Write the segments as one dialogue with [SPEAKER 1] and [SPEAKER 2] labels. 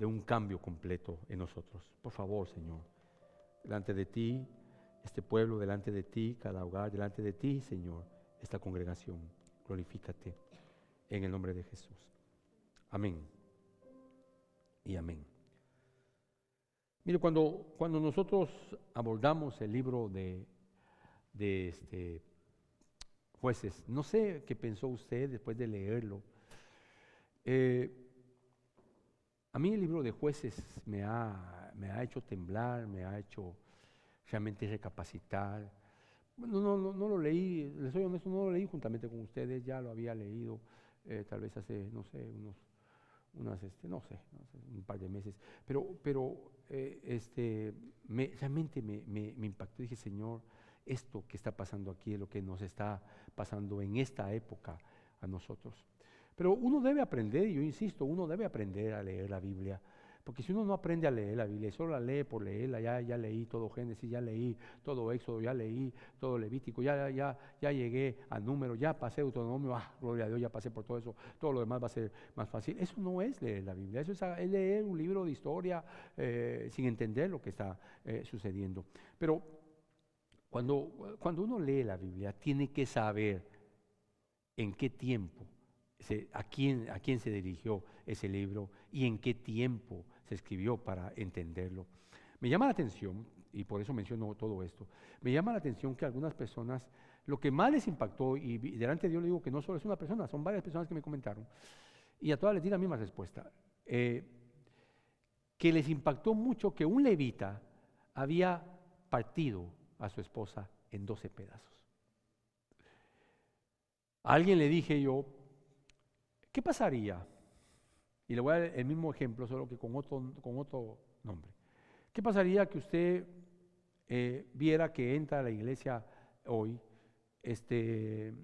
[SPEAKER 1] de un cambio completo en nosotros. Por favor, Señor, delante de ti, este pueblo, delante de ti, cada hogar, delante de ti, Señor, esta congregación, glorifícate en el nombre de Jesús. Amén y amén. Mire, cuando nosotros abordamos el libro de Jueces, no sé qué pensó usted después de leerlo. A mí el libro de Jueces me ha hecho temblar, me ha hecho realmente recapacitar. Bueno, no lo leí, les soy honesto, no lo leí juntamente con ustedes, ya lo había leído tal vez hace, no sé, un par de meses, pero realmente me impactó. Dije, Señor, esto que está pasando aquí es lo que nos está pasando en esta época a nosotros. Pero uno debe aprender, y yo insisto, uno debe aprender a leer la Biblia, porque si uno no aprende a leer la Biblia, solo la lee por leerla, ya leí todo Génesis, ya leí todo Éxodo, ya leí todo Levítico, ya llegué a Números, ya pasé Deuteronomio, gloria a Dios, ya pasé por todo eso, todo lo demás va a ser más fácil. Eso no es leer la Biblia, eso es leer un libro de historia sin entender lo que está sucediendo. Pero cuando uno lee la Biblia, tiene que saber en qué tiempo, a quién se dirigió ese libro y en qué tiempo se escribió para entenderlo. Me llama la atención, y por eso menciono todo esto, me llama la atención que algunas personas, lo que más les impactó, y delante de Dios le digo que no solo es una persona, son varias personas que me comentaron, y a todas les di la misma respuesta, que les impactó mucho que un levita había partido a su esposa en 12 pedazos. A alguien le dije yo, ¿qué pasaría? Y le voy a dar el mismo ejemplo, solo que con otro nombre. ¿Qué pasaría que usted viera que entra a la iglesia hoy el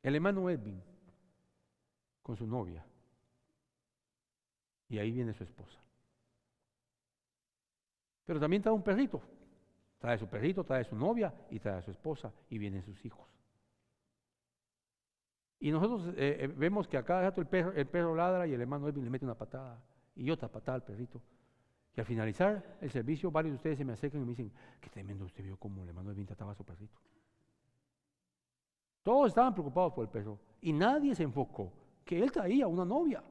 [SPEAKER 1] hermano Edwin con su novia? Y ahí viene su esposa. Pero también trae un perrito. Trae su perrito, trae su novia y trae a su esposa y vienen sus hijos. Y nosotros vemos que a cada rato el perro ladra y el hermano Edwin le mete una patada y otra patada al perrito. Y al finalizar el servicio, varios de ustedes se me acercan y me dicen, qué tremendo, usted vio cómo el hermano Edwin trataba a su perrito. Todos estaban preocupados por el perro y nadie se enfocó que él traía una novia.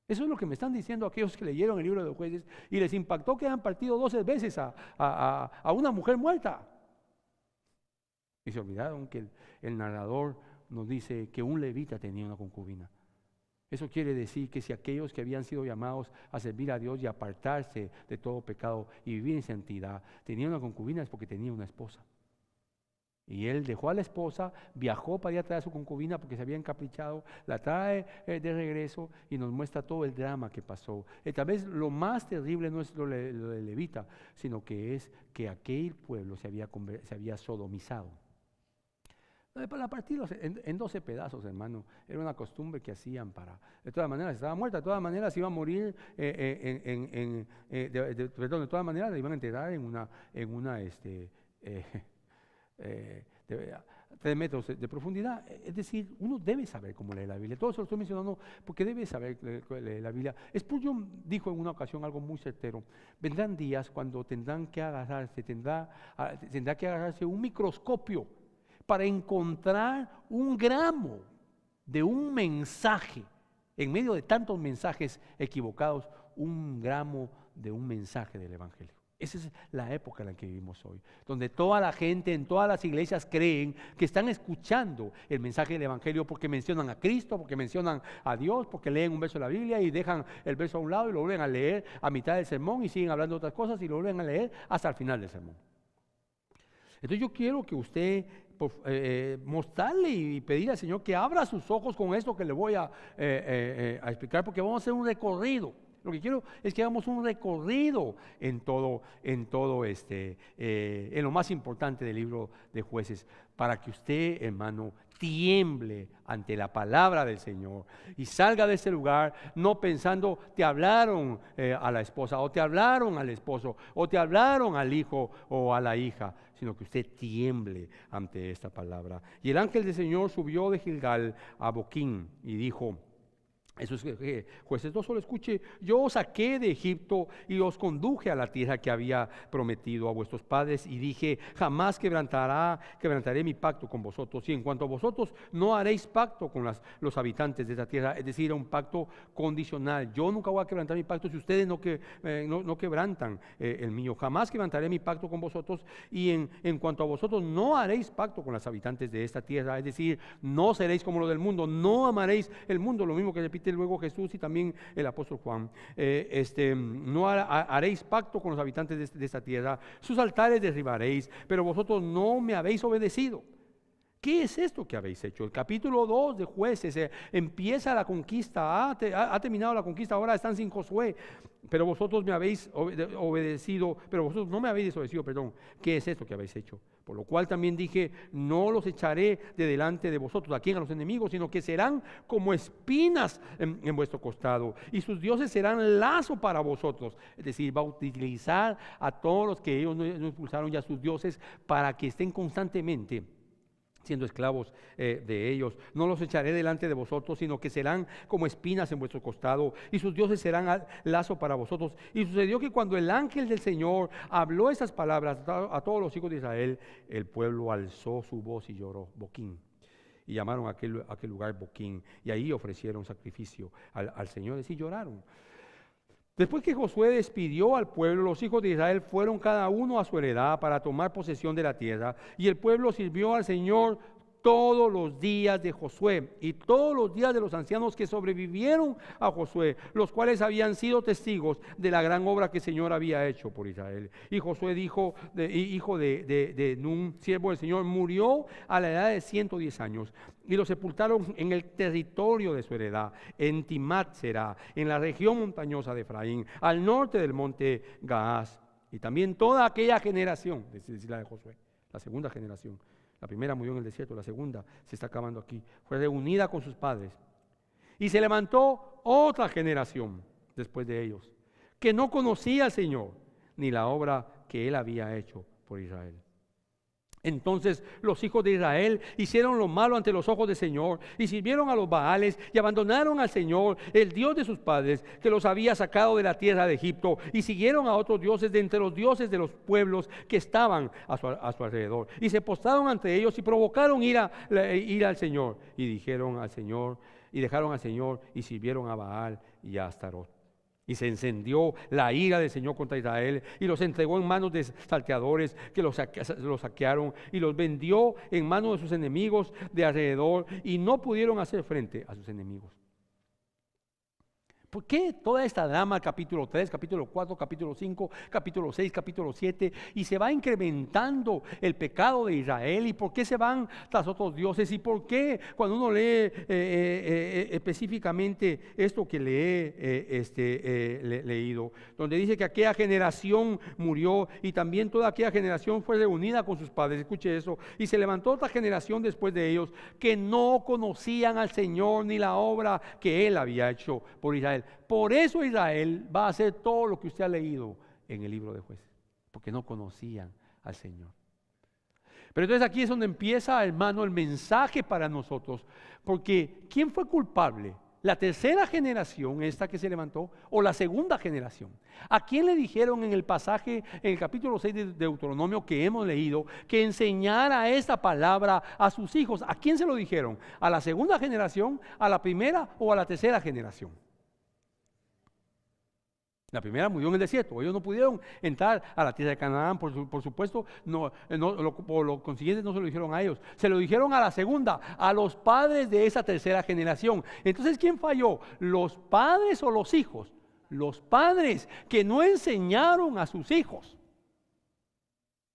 [SPEAKER 1] Eso es lo que me están diciendo aquellos que leyeron el libro de los Jueces y les impactó que han partido 12 veces a una mujer muerta. Y se olvidaron que el narrador nos dice que un levita tenía una concubina. Eso quiere decir que si aquellos que habían sido llamados a servir a Dios y apartarse de todo pecado y vivir en santidad, tenían una concubina, es porque tenía una esposa. Y él dejó a la esposa, viajó para ir a traer a su concubina porque se había encaprichado, la trae de regreso y nos muestra todo el drama que pasó. Tal vez lo más terrible no es lo de levita, sino que es que aquel pueblo se había sodomizado. Para partirlos en 12 pedazos, hermano, era una costumbre que hacían para, de todas maneras estaba muerta, de todas maneras iba a morir, de todas maneras la iban a enterrar en una 3 metros de profundidad. Es decir, uno debe saber cómo leer la Biblia. Todo eso lo estoy mencionando porque debe saber leer la Biblia. Spurgeon dijo en una ocasión algo muy certero: vendrán días cuando tendrá que agarrarse un microscopio para encontrar un gramo de un mensaje, en medio de tantos mensajes equivocados, un gramo de un mensaje del Evangelio. Esa es la época en la que vivimos hoy, donde toda la gente en todas las iglesias creen que están escuchando el mensaje del Evangelio porque mencionan a Cristo, porque mencionan a Dios, porque leen un verso de la Biblia y dejan el verso a un lado y lo vuelven a leer a mitad del sermón y siguen hablando de otras cosas y lo vuelven a leer hasta el final del sermón. Entonces yo quiero que usted mostrarle y pedir al Señor que abra sus ojos con esto que le voy a explicar, porque vamos a hacer un recorrido. Lo que quiero es que hagamos un recorrido en lo más importante del libro de Jueces, para que usted, hermano, tiemble ante la palabra del Señor y salga de ese lugar no pensando, te hablaron a la esposa, o te hablaron al esposo, o te hablaron al hijo o a la hija, sino que usted tiemble ante esta palabra. Y el ángel del Señor subió de Gilgal a Boquín y dijo: Eso es Jueces 2, solo escuche: yo os saqué de Egipto y os conduje a la tierra que había prometido a vuestros padres, y dije: jamás quebrantaré mi pacto con vosotros, y en cuanto a vosotros no haréis pacto con los habitantes de esa tierra. Es decir, un pacto condicional. Yo nunca voy a quebrantar mi pacto si ustedes no quebrantan el mío. Jamás quebrantaré mi pacto con vosotros, y en cuanto a vosotros no haréis pacto con los habitantes de esta tierra. Es decir, no seréis como lo del mundo, no amaréis el mundo, lo mismo que repite luego Jesús y también el apóstol Juan. No haréis pacto con los habitantes de esta tierra, sus altares derribaréis, pero vosotros no me habéis obedecido. ¿Qué es esto que habéis hecho? El capítulo 2 de Jueces empieza la conquista, ha terminado la conquista, ahora están sin Josué, pero vosotros me habéis obedecido, pero vosotros no me habéis desobedecido, perdón. ¿Qué es esto que habéis hecho? Por lo cual también dije: no los echaré de delante de vosotros, ¿a quién? A los enemigos, sino que serán como espinas en vuestro costado, y sus dioses serán lazo para vosotros. Es decir, va a utilizar a todos los que ellos no expulsaron, ya sus dioses, para que estén constantemente siendo esclavos de ellos. No los echaré delante de vosotros, sino que serán como espinas en vuestro costado, y sus dioses serán lazo para vosotros. Y sucedió que cuando el ángel del Señor habló estas palabras a todos los hijos de Israel, el pueblo alzó su voz y lloró. Boquín. Y llamaron a aquel lugar Boquín, y ahí ofrecieron sacrificio al Señor. Es decir, lloraron. Después que Josué despidió al pueblo, los hijos de Israel fueron cada uno a su heredad para tomar posesión de la tierra, y el pueblo sirvió al Señor todos los días de Josué y todos los días de los ancianos que sobrevivieron a Josué, los cuales habían sido testigos de la gran obra que el Señor había hecho por Israel. Y Josué, hijo de Nun, siervo del Señor, murió a la edad de 110 años, y lo sepultaron en el territorio de su heredad, en Timat-Será, en la región montañosa de Efraín, al norte del monte Gaás. Y también toda aquella generación, es la de Josué, la segunda generación. La primera murió en el desierto, la segunda se está acabando aquí. Fue reunida con sus padres. Y se levantó otra generación después de ellos, que no conocía al Señor, ni la obra que Él había hecho por Israel. Entonces los hijos de Israel hicieron lo malo ante los ojos del Señor, y sirvieron a los Baales, y abandonaron al Señor, el Dios de sus padres, que los había sacado de la tierra de Egipto, y siguieron a otros dioses de entre los dioses de los pueblos que estaban a su alrededor, y se postraron ante ellos y provocaron ira al Señor, y dijeron al Señor, y dejaron al Señor y sirvieron a Baal y a Astarot. Y se encendió la ira del Señor contra Israel, y los entregó en manos de salteadores que los saquearon, y los vendió en manos de sus enemigos de alrededor, y no pudieron hacer frente a sus enemigos. ¿Por qué toda esta drama? Capítulo 3, capítulo 4, capítulo 5, capítulo 6, capítulo 7, y se va incrementando el pecado de Israel? ¿Y por qué se van tras otros dioses? ¿Y por qué cuando uno lee específicamente esto que le he leído, donde dice que aquella generación murió y también toda aquella generación fue reunida con sus padres? Escuche eso: y se levantó otra generación después de ellos, que no conocían al Señor ni la obra que Él había hecho por Israel. Por eso Israel va a hacer todo lo que usted ha leído en el libro de Jueces, porque no conocían al Señor. Pero entonces aquí es donde empieza, hermano, el mensaje para nosotros, porque ¿quién fue culpable? ¿La tercera generación, esta que se levantó, o la segunda generación? ¿A quién le dijeron en el pasaje, en el capítulo 6 de Deuteronomio que hemos leído, que enseñara esta palabra a sus hijos? ¿A quién se lo dijeron? ¿A la segunda generación, a la primera o a la tercera generación? La primera murió en el desierto. Ellos no pudieron entrar a la tierra de Canaán, por supuesto, por lo consiguiente no se lo dijeron a ellos. Se lo dijeron a la segunda, a los padres de esa tercera generación. Entonces, ¿quién falló? ¿Los padres o los hijos? Los padres, que no enseñaron a sus hijos.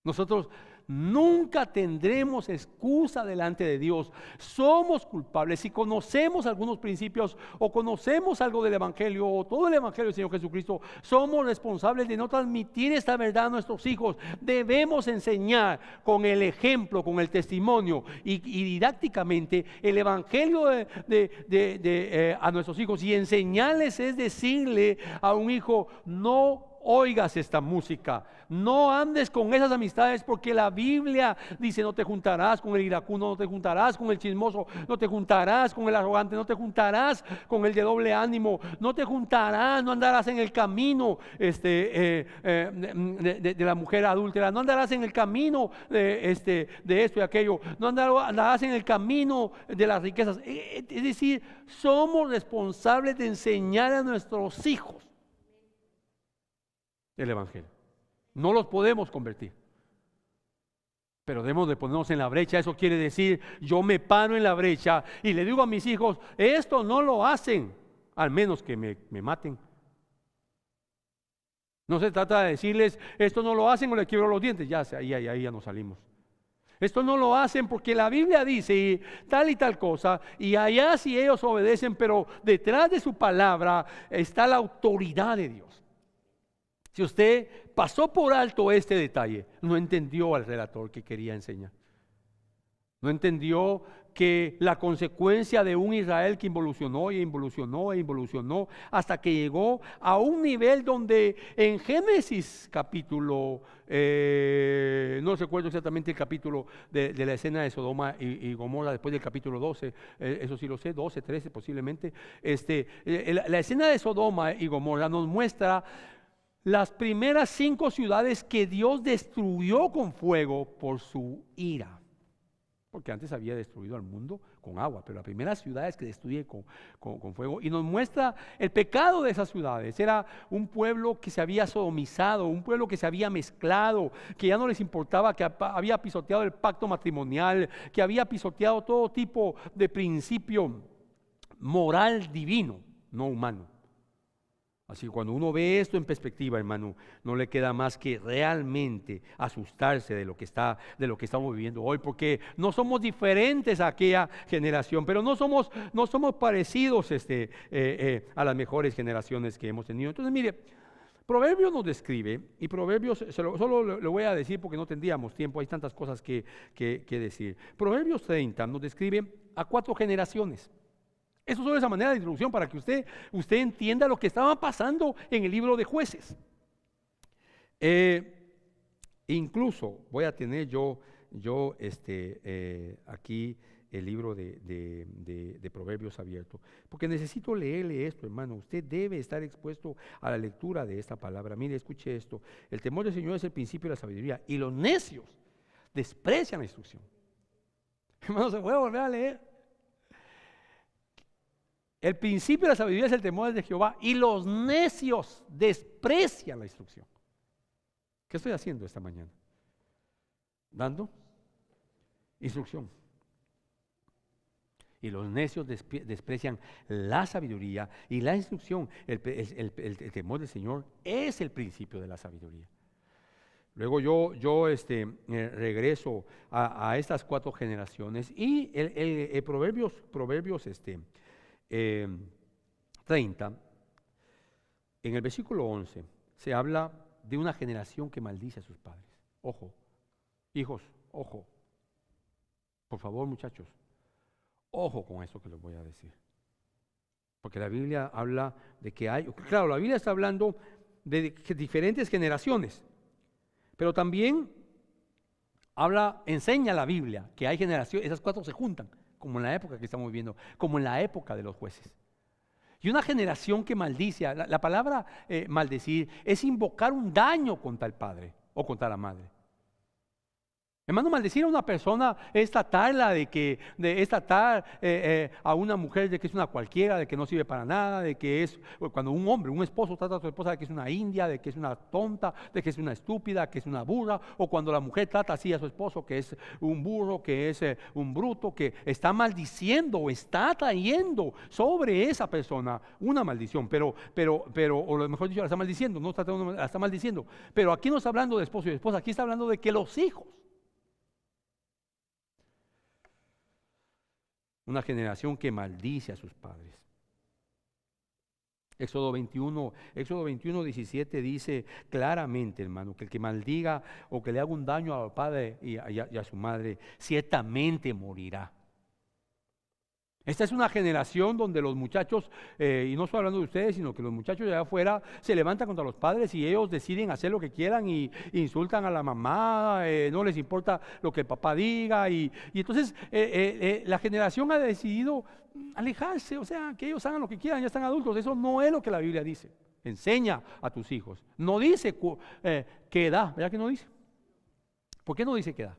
[SPEAKER 1] Nosotros nunca tendremos excusa delante de Dios. Somos culpables. Si conocemos algunos principios o conocemos algo del Evangelio o todo el Evangelio del Señor Jesucristo, somos responsables de no transmitir esta verdad a nuestros hijos. Debemos enseñar con el ejemplo, con el testimonio y didácticamente el Evangelio a nuestros hijos. Y enseñarles es decirle a un hijo: no oigas esta música, no andes con esas amistades, porque la Biblia dice: no te juntarás con el iracundo, no te juntarás con el chismoso, no te juntarás con el arrogante, no te juntarás con el de doble ánimo, no te juntarás, no andarás en el camino de la mujer adúltera, no andarás en el camino de esto y aquello, no andarás en el camino de las riquezas. Es decir, somos responsables de enseñar a nuestros hijos el Evangelio. No los podemos convertir, pero debemos de ponernos en la brecha. Eso quiere decir, yo me paro en la brecha y le digo a mis hijos: esto no lo hacen, al menos que me maten. No se trata de decirles: esto no lo hacen o le quiebro los dientes. Ya, ahí ya nos salimos. Esto no lo hacen porque la Biblia dice tal y tal cosa, y allá sí ellos obedecen, pero detrás de su palabra está la autoridad de Dios. Si usted pasó por alto este detalle, no entendió al relator que quería enseñar. No entendió que la consecuencia de un Israel que involucionó e involucionó e involucionó hasta que llegó a un nivel donde en Génesis capítulo, no recuerdo exactamente el capítulo de la escena de Sodoma y Gomorra, después del capítulo 12, eso sí lo sé, 12, 13 posiblemente, la escena de Sodoma y Gomorra nos muestra las primeras 5 ciudades que Dios destruyó con fuego por su ira. Porque antes había destruido al mundo con agua, pero las primeras ciudades que destruye con fuego, y nos muestra el pecado de esas ciudades. Era un pueblo que se había sodomizado, un pueblo que se había mezclado, que ya no les importaba, que había pisoteado el pacto matrimonial, que había pisoteado todo tipo de principio moral divino, no humano. Así que cuando uno ve esto en perspectiva, hermano, no le queda más que realmente asustarse de lo que estamos viviendo hoy, porque no somos diferentes a aquella generación, pero no somos parecidos a las mejores generaciones que hemos tenido. Entonces, mire, Proverbios nos describe, y Proverbios, solo lo voy a decir porque no tendríamos tiempo, hay tantas cosas que decir. Proverbios 30 nos describe a 4 generaciones. Eso es esa manera de introducción para que usted entienda lo que estaba pasando en el libro de Jueces. Incluso voy a tener yo aquí el libro de Proverbios abierto, porque necesito leerle esto, hermano. Usted debe estar expuesto a la lectura de esta palabra. Mire, escuche esto: el temor del Señor es el principio de la sabiduría, y los necios desprecian la instrucción. Hermano, se puede volver a leer. El principio de la sabiduría es el temor de Jehová, y los necios desprecian la instrucción. ¿Qué estoy haciendo esta mañana? Dando instrucción. Y los necios desprecian la sabiduría y la instrucción. El temor del Señor es el principio de la sabiduría. Luego yo regreso a estas 4 generaciones, y el Proverbios 30, en el versículo 11, se habla de una generación que maldice a sus padres. Ojo, hijos, ojo. Por favor, muchachos, ojo con esto que les voy a decir. Porque la Biblia habla de que claro, la Biblia está hablando de diferentes generaciones, pero también enseña la Biblia que hay generaciones, esas 4 se juntan, como en la época que estamos viviendo, como en la época de los jueces. Y una generación que maldice, la palabra maldecir es invocar un daño contra el padre o contra la madre. Hermano, maldecir a una persona es tratarla a una mujer de que es una cualquiera, de que no sirve para nada, de que es, cuando un esposo trata a su esposa de que es una india, de que es una tonta, de que es una estúpida, que es una burra, o cuando la mujer trata así a su esposo, que es un burro, que es un bruto, que está maldiciendo o está trayendo sobre esa persona una maldición, pero o lo mejor dicho, la está maldiciendo, no la está maldiciendo, pero aquí no está hablando de esposo y esposa, aquí está hablando de que los hijos. Una generación que maldice a sus padres. Éxodo 21, 17 dice claramente, hermano, que el que maldiga o que le haga un daño al padre y a su madre, ciertamente morirá. Esta es una generación donde los muchachos, y no estoy hablando de ustedes, sino que los muchachos de allá afuera se levantan contra los padres y ellos deciden hacer lo que quieran y insultan a la mamá, no les importa lo que el papá diga. Y entonces la generación ha decidido alejarse, o sea, que ellos hagan lo que quieran, ya están adultos. Eso no es lo que la Biblia dice. Enseña a tus hijos. No dice qué edad, ¿verdad que no dice? ¿Por qué no dice qué edad?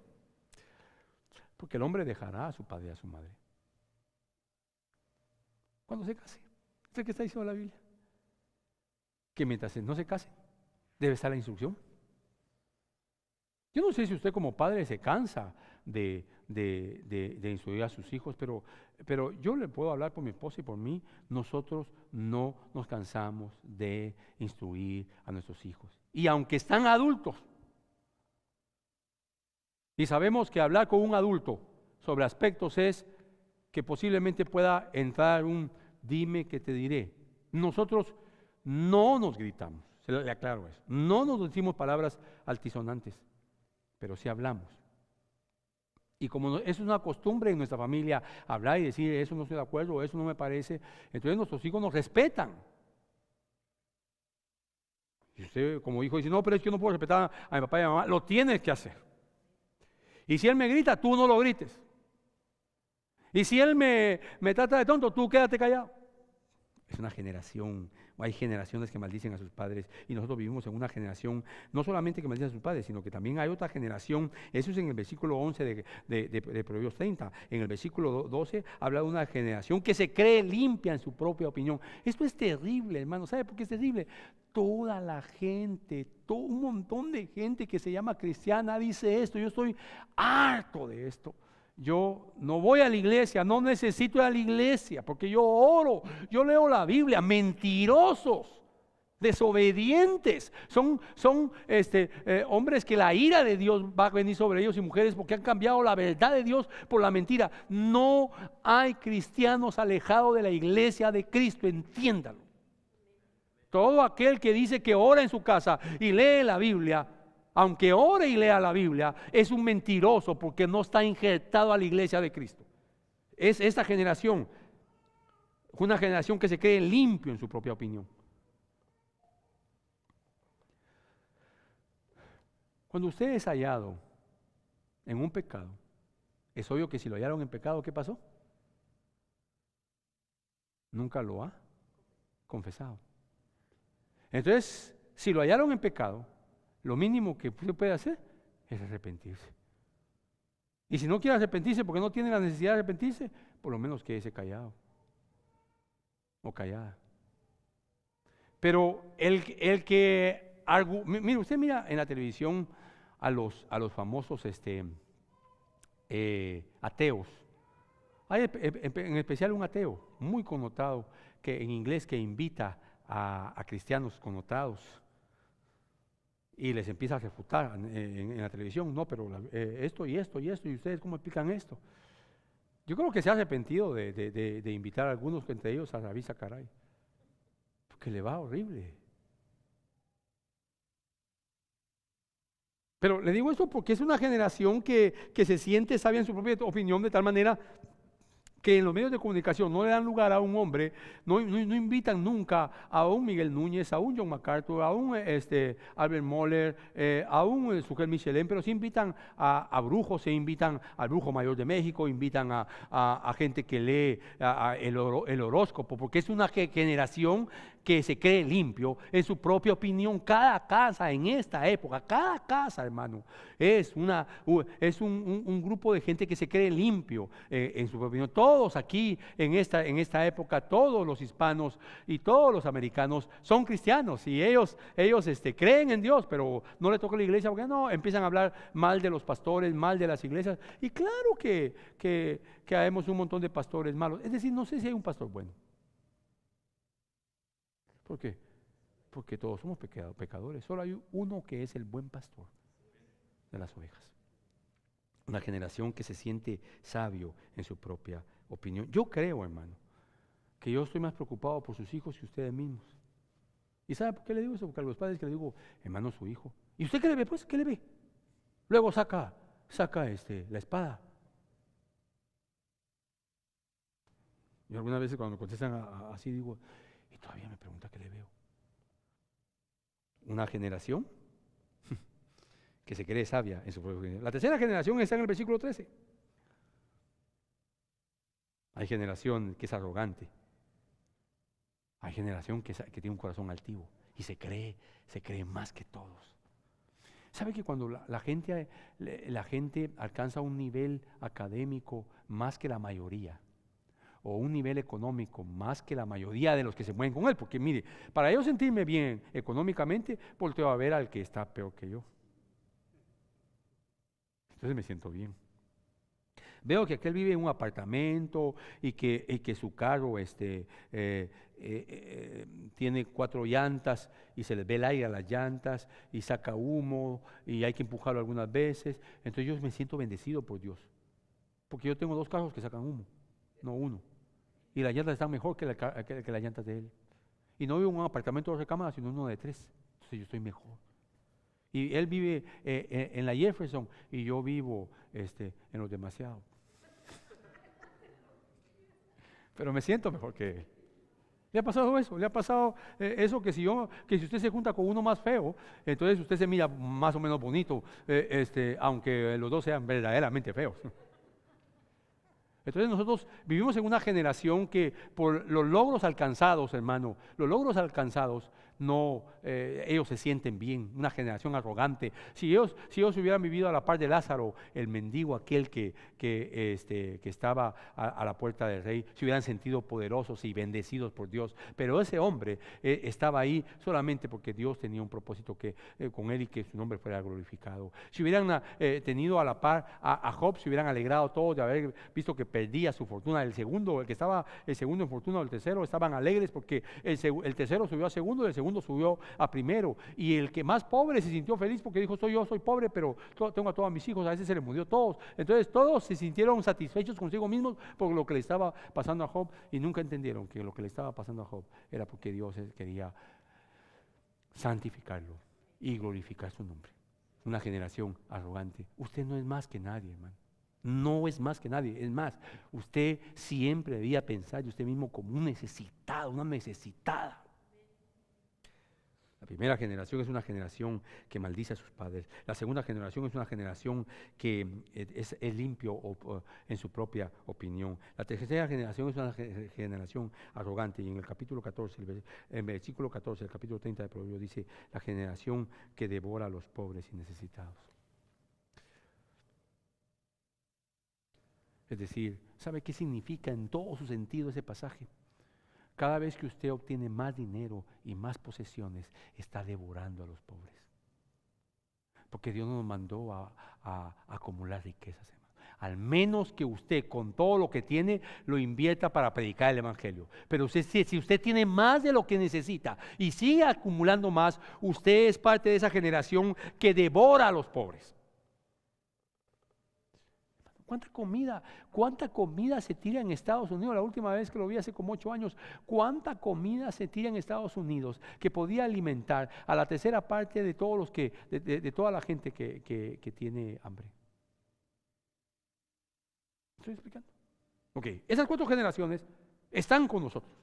[SPEAKER 1] Porque el hombre dejará a su padre y a su madre cuando se case. ¿Usted qué está diciendo la Biblia? Que mientras no se case, debe estar la instrucción. Yo no sé si usted como padre se cansa de instruir a sus hijos, pero yo le puedo hablar por mi esposa y por mí. Nosotros no nos cansamos de instruir a nuestros hijos. Y aunque están adultos, y sabemos que hablar con un adulto sobre aspectos es que posiblemente pueda entrar un dime que te diré. Nosotros no nos gritamos, le aclaro eso, no nos decimos palabras altisonantes, pero sí hablamos. Y como eso es una costumbre en nuestra familia, hablar y decir eso no estoy de acuerdo, eso no me parece, entonces nuestros hijos nos respetan. Y usted como hijo dice, no, pero es que yo no puedo respetar a mi papá y a mi mamá, lo tienes que hacer. Y si él me grita, tú no lo grites. Y si él me trata de tonto, tú quédate callado. Es una generación, hay generaciones que maldicen a sus padres y nosotros vivimos en una generación, no solamente que maldicen a sus padres, sino que también hay otra generación. Eso es en el versículo 11 de Proverbios 30. En el versículo 12 habla de una generación que se cree limpia en su propia opinión. Esto es terrible, hermano. ¿Sabe por qué es terrible? Toda la gente, un montón de gente que se llama cristiana dice esto. Yo estoy harto de esto. Yo no voy a la iglesia, no necesito ir a la iglesia, porque yo oro, yo leo la Biblia. Mentirosos, desobedientes, son hombres que la ira de Dios va a venir sobre ellos, y mujeres porque han cambiado la verdad de Dios por la mentira. No hay cristianos alejados de la iglesia de Cristo, entiéndalo. Todo aquel que dice que ora en su casa y lee la Biblia, aunque ore y lea la Biblia, es un mentiroso porque no está injertado a la iglesia de Cristo. Es esta generación, una generación que se cree limpio en su propia opinión. Cuando usted es hallado en un pecado, es obvio que si lo hallaron en pecado, ¿qué pasó? Nunca lo ha confesado. Entonces, si lo hallaron en pecado, lo mínimo que usted puede hacer es arrepentirse. Y si no quiere arrepentirse porque no tiene la necesidad de arrepentirse, por lo menos quédese callado o callada. Pero el que mire, usted mira en la televisión a los famosos ateos. Hay en especial un ateo muy connotado que en inglés que invita a cristianos connotados y les empieza a refutar en la televisión. No, pero esto y esto y esto, y ustedes cómo explican esto. Yo creo que se ha arrepentido de invitar a algunos, entre ellos a Ravi Zacharias, porque le va horrible. Pero le digo esto porque es una generación que se siente sabia en su propia opinión, de tal manera que en los medios de comunicación no le dan lugar a un hombre, no invitan nunca a un Miguel Núñez, a un John MacArthur, a un Albert Mohler, a un Sujel Michelén, pero sí invitan a brujos, se invitan al brujo mayor de México, invitan a gente que lee el horóscopo, porque es una generación que se cree limpio en su propia opinión. Cada casa en esta época, cada casa, hermano, es un grupo de gente que se cree limpio en su propia opinión. Todos aquí en esta época, todos los hispanos y todos los americanos son cristianos, y ellos creen en Dios, pero no le toca la iglesia porque no, empiezan a hablar mal de los pastores, mal de las iglesias. Y claro que habemos un montón de pastores malos. Es decir, no sé si hay un pastor bueno. ¿Por qué? Porque todos somos pecadores. Solo hay uno que es el buen pastor de las ovejas. Una generación que se siente sabio en su propia opinión. Yo creo, hermano, que yo estoy más preocupado por sus hijos que ustedes mismos. ¿Y sabe por qué le digo eso? Porque a los padres que le digo, hermano, su hijo. ¿Y usted qué le ve? Pues, ¿qué le ve? Luego saca la espada. Yo algunas veces cuando me contestan así digo, y todavía me pregunta qué le veo. Una generación que se cree sabia en su propio género. La tercera generación está en el versículo 13. Hay generación que es arrogante. Hay generación que tiene un corazón altivo y se cree más que todos. ¿Sabe que cuando la gente alcanza un nivel académico más que la mayoría, o un nivel económico más que la mayoría de los que se mueven con él? Porque mire, para yo sentirme bien económicamente, volteo a ver al que está peor que yo. Entonces me siento bien. Veo que aquel vive en un apartamento y que su carro tiene 4 llantas y se les ve el aire a las llantas y saca humo y hay que empujarlo algunas veces. Entonces yo me siento bendecido por Dios, porque yo tengo 2 carros que sacan humo, no uno. Y las llantas están mejor que las llantas de él. Y no vivo en un apartamento de 2 recámaras, sino uno de 3. Entonces yo estoy mejor. Y él vive en la Jefferson y yo vivo en los demasiados. Pero me siento mejor que él. ¿Le ha pasado eso? ¿Le ha pasado eso que si usted se junta con uno más feo, entonces usted se mira más o menos bonito, aunque los dos sean verdaderamente feos? Entonces nosotros vivimos en una generación que por los logros alcanzados, hermano, los logros alcanzados, no, ellos se sienten bien, una generación arrogante. Si ellos hubieran vivido a la par de Lázaro, el mendigo aquel que estaba a la puerta del rey, se hubieran sentido poderosos y bendecidos por Dios. Pero ese hombre estaba ahí solamente porque Dios tenía un propósito con él y que su nombre fuera glorificado. Si hubieran tenido a la par a Job, se hubieran alegrado todos de haber visto que perdía su fortuna. El segundo en fortuna, o el tercero, estaban alegres porque el tercero subió a segundo y el segundo subió a primero, y el que más pobre se sintió feliz porque dijo: yo soy pobre, pero tengo a todos mis hijos. A veces se les murió todos. Entonces todos se sintieron satisfechos consigo mismos por lo que le estaba pasando a Job, y nunca entendieron que lo que le estaba pasando a Job era porque Dios quería santificarlo y glorificar su nombre. Una generación arrogante. Usted no es más que nadie, hermano. No es más que nadie. Es más, usted siempre debía pensar de usted mismo como un necesitado, una necesitada. La primera generación es una generación que maldice a sus padres. La segunda generación es una generación que es limpio en su propia opinión. La tercera generación es una generación arrogante. Y en el capítulo 14, el versículo 14, el capítulo 30 de Proverbios dice: la generación que devora a los pobres y necesitados. Es decir, ¿sabe qué significa en todo su sentido ese pasaje? Cada vez que usted obtiene más dinero y más posesiones, está devorando a los pobres. Porque Dios no nos mandó a acumular riquezas, hermano. Al menos que usted con todo lo que tiene lo invierta para predicar el evangelio. Pero si usted tiene más de lo que necesita y sigue acumulando más, usted es parte de esa generación que devora a los pobres. ¿Cuánta comida se tira en Estados Unidos? La última vez que lo vi hace como 8 años, ¿cuánta comida se tira en Estados Unidos que podía alimentar a la tercera parte de todos los de toda la gente que tiene hambre? ¿Estoy explicando? Ok, esas 4 generaciones están con nosotros.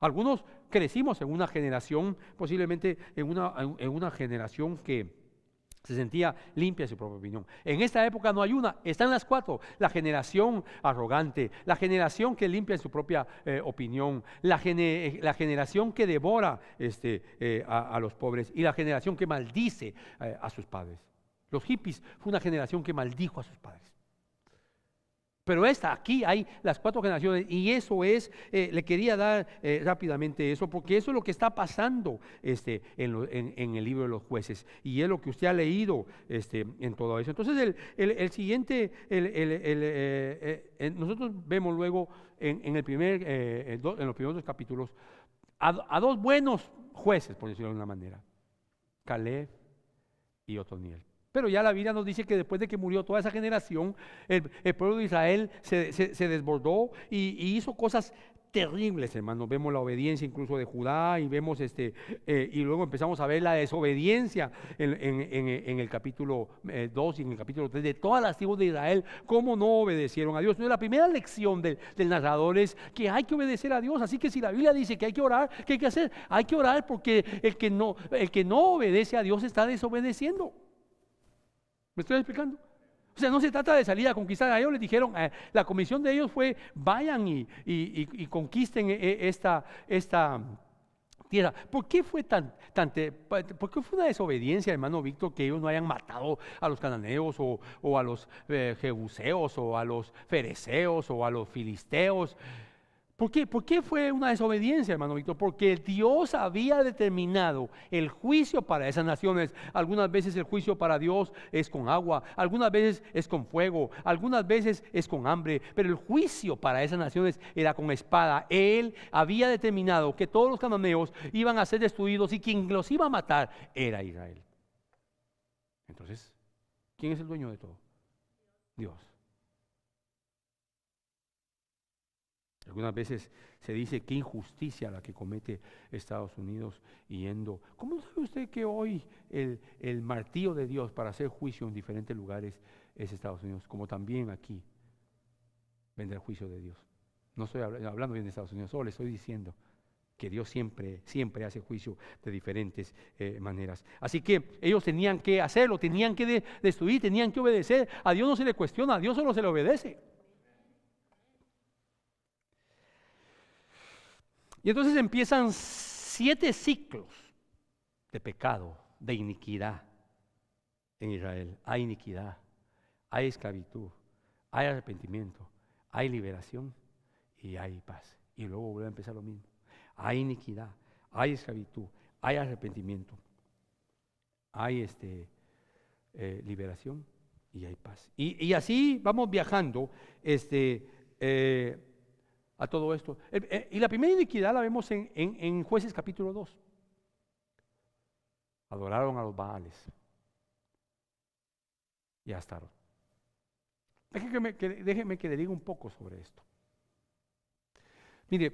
[SPEAKER 1] Algunos crecimos en una generación, posiblemente en una generación que se sentía limpia en su propia opinión. En esta época no hay una, están las 4. La generación arrogante, la generación que limpia en su propia opinión, la generación que devora a los pobres, y la generación que maldice a sus padres. Los hippies fue una generación que maldijo a sus padres. Pero aquí hay las 4 generaciones, y eso le quería dar rápidamente eso, porque eso es lo que está pasando en el libro de los jueces, y es lo que usted ha leído en todo eso. Entonces el siguiente, nosotros vemos luego en los primeros 2 capítulos a 2 buenos jueces, por decirlo de una manera: Caleb y Otoniel. Pero ya la Biblia nos dice que después de que murió toda esa generación, el pueblo de Israel se desbordó y hizo cosas terribles, hermanos. Vemos la obediencia incluso de Judá y vemos y luego empezamos a ver la desobediencia en el capítulo 2 y en el capítulo 3 de todas las tribus de Israel, cómo no obedecieron a Dios. Entonces, la primera lección del narrador es que hay que obedecer a Dios. Así que si la Biblia dice que hay que orar, ¿qué hay que hacer? Hay que orar, porque el que no obedece a Dios está desobedeciendo. ¿Me estoy explicando? O sea, no se trata de salir a conquistar. A ellos les dijeron, la comisión de ellos fue: vayan y conquisten esta tierra. ¿Por qué fue por qué fue una desobediencia, hermano Víctor, que ellos no hayan matado a los cananeos o a los jebuseos o a los fereceos o a los filisteos? ¿Por qué fue una desobediencia, hermano Víctor? Porque Dios había determinado el juicio para esas naciones. Algunas veces el juicio para Dios es con agua, algunas veces es con fuego, algunas veces es con hambre, pero el juicio para esas naciones era con espada. Él había determinado que todos los cananeos iban a ser destruidos y quien los iba a matar era Israel. Entonces, ¿quién es el dueño de todo? Dios. Algunas veces se dice: qué injusticia la que comete Estados Unidos yendo. ¿Cómo sabe usted que hoy el martillo de Dios para hacer juicio en diferentes lugares es Estados Unidos? Como también aquí vendrá el juicio de Dios. No estoy hablando bien de Estados Unidos, solo le estoy diciendo que Dios siempre hace juicio de diferentes maneras. Así que ellos tenían que hacerlo, tenían que destruir, tenían que obedecer. A Dios no se le cuestiona, a Dios solo se le obedece. Y entonces empiezan 7 ciclos de pecado, de iniquidad en Israel. Hay iniquidad, hay esclavitud, hay arrepentimiento, hay liberación y hay paz. Y luego vuelve a empezar lo mismo. Hay iniquidad, hay esclavitud, hay arrepentimiento, hay liberación y hay paz. Y así vamos viajando a todo esto. Y la primera iniquidad la vemos en Jueces capítulo 2. Adoraron a los Baales y a Astarot. Déjeme que le diga un poco sobre esto. Mire,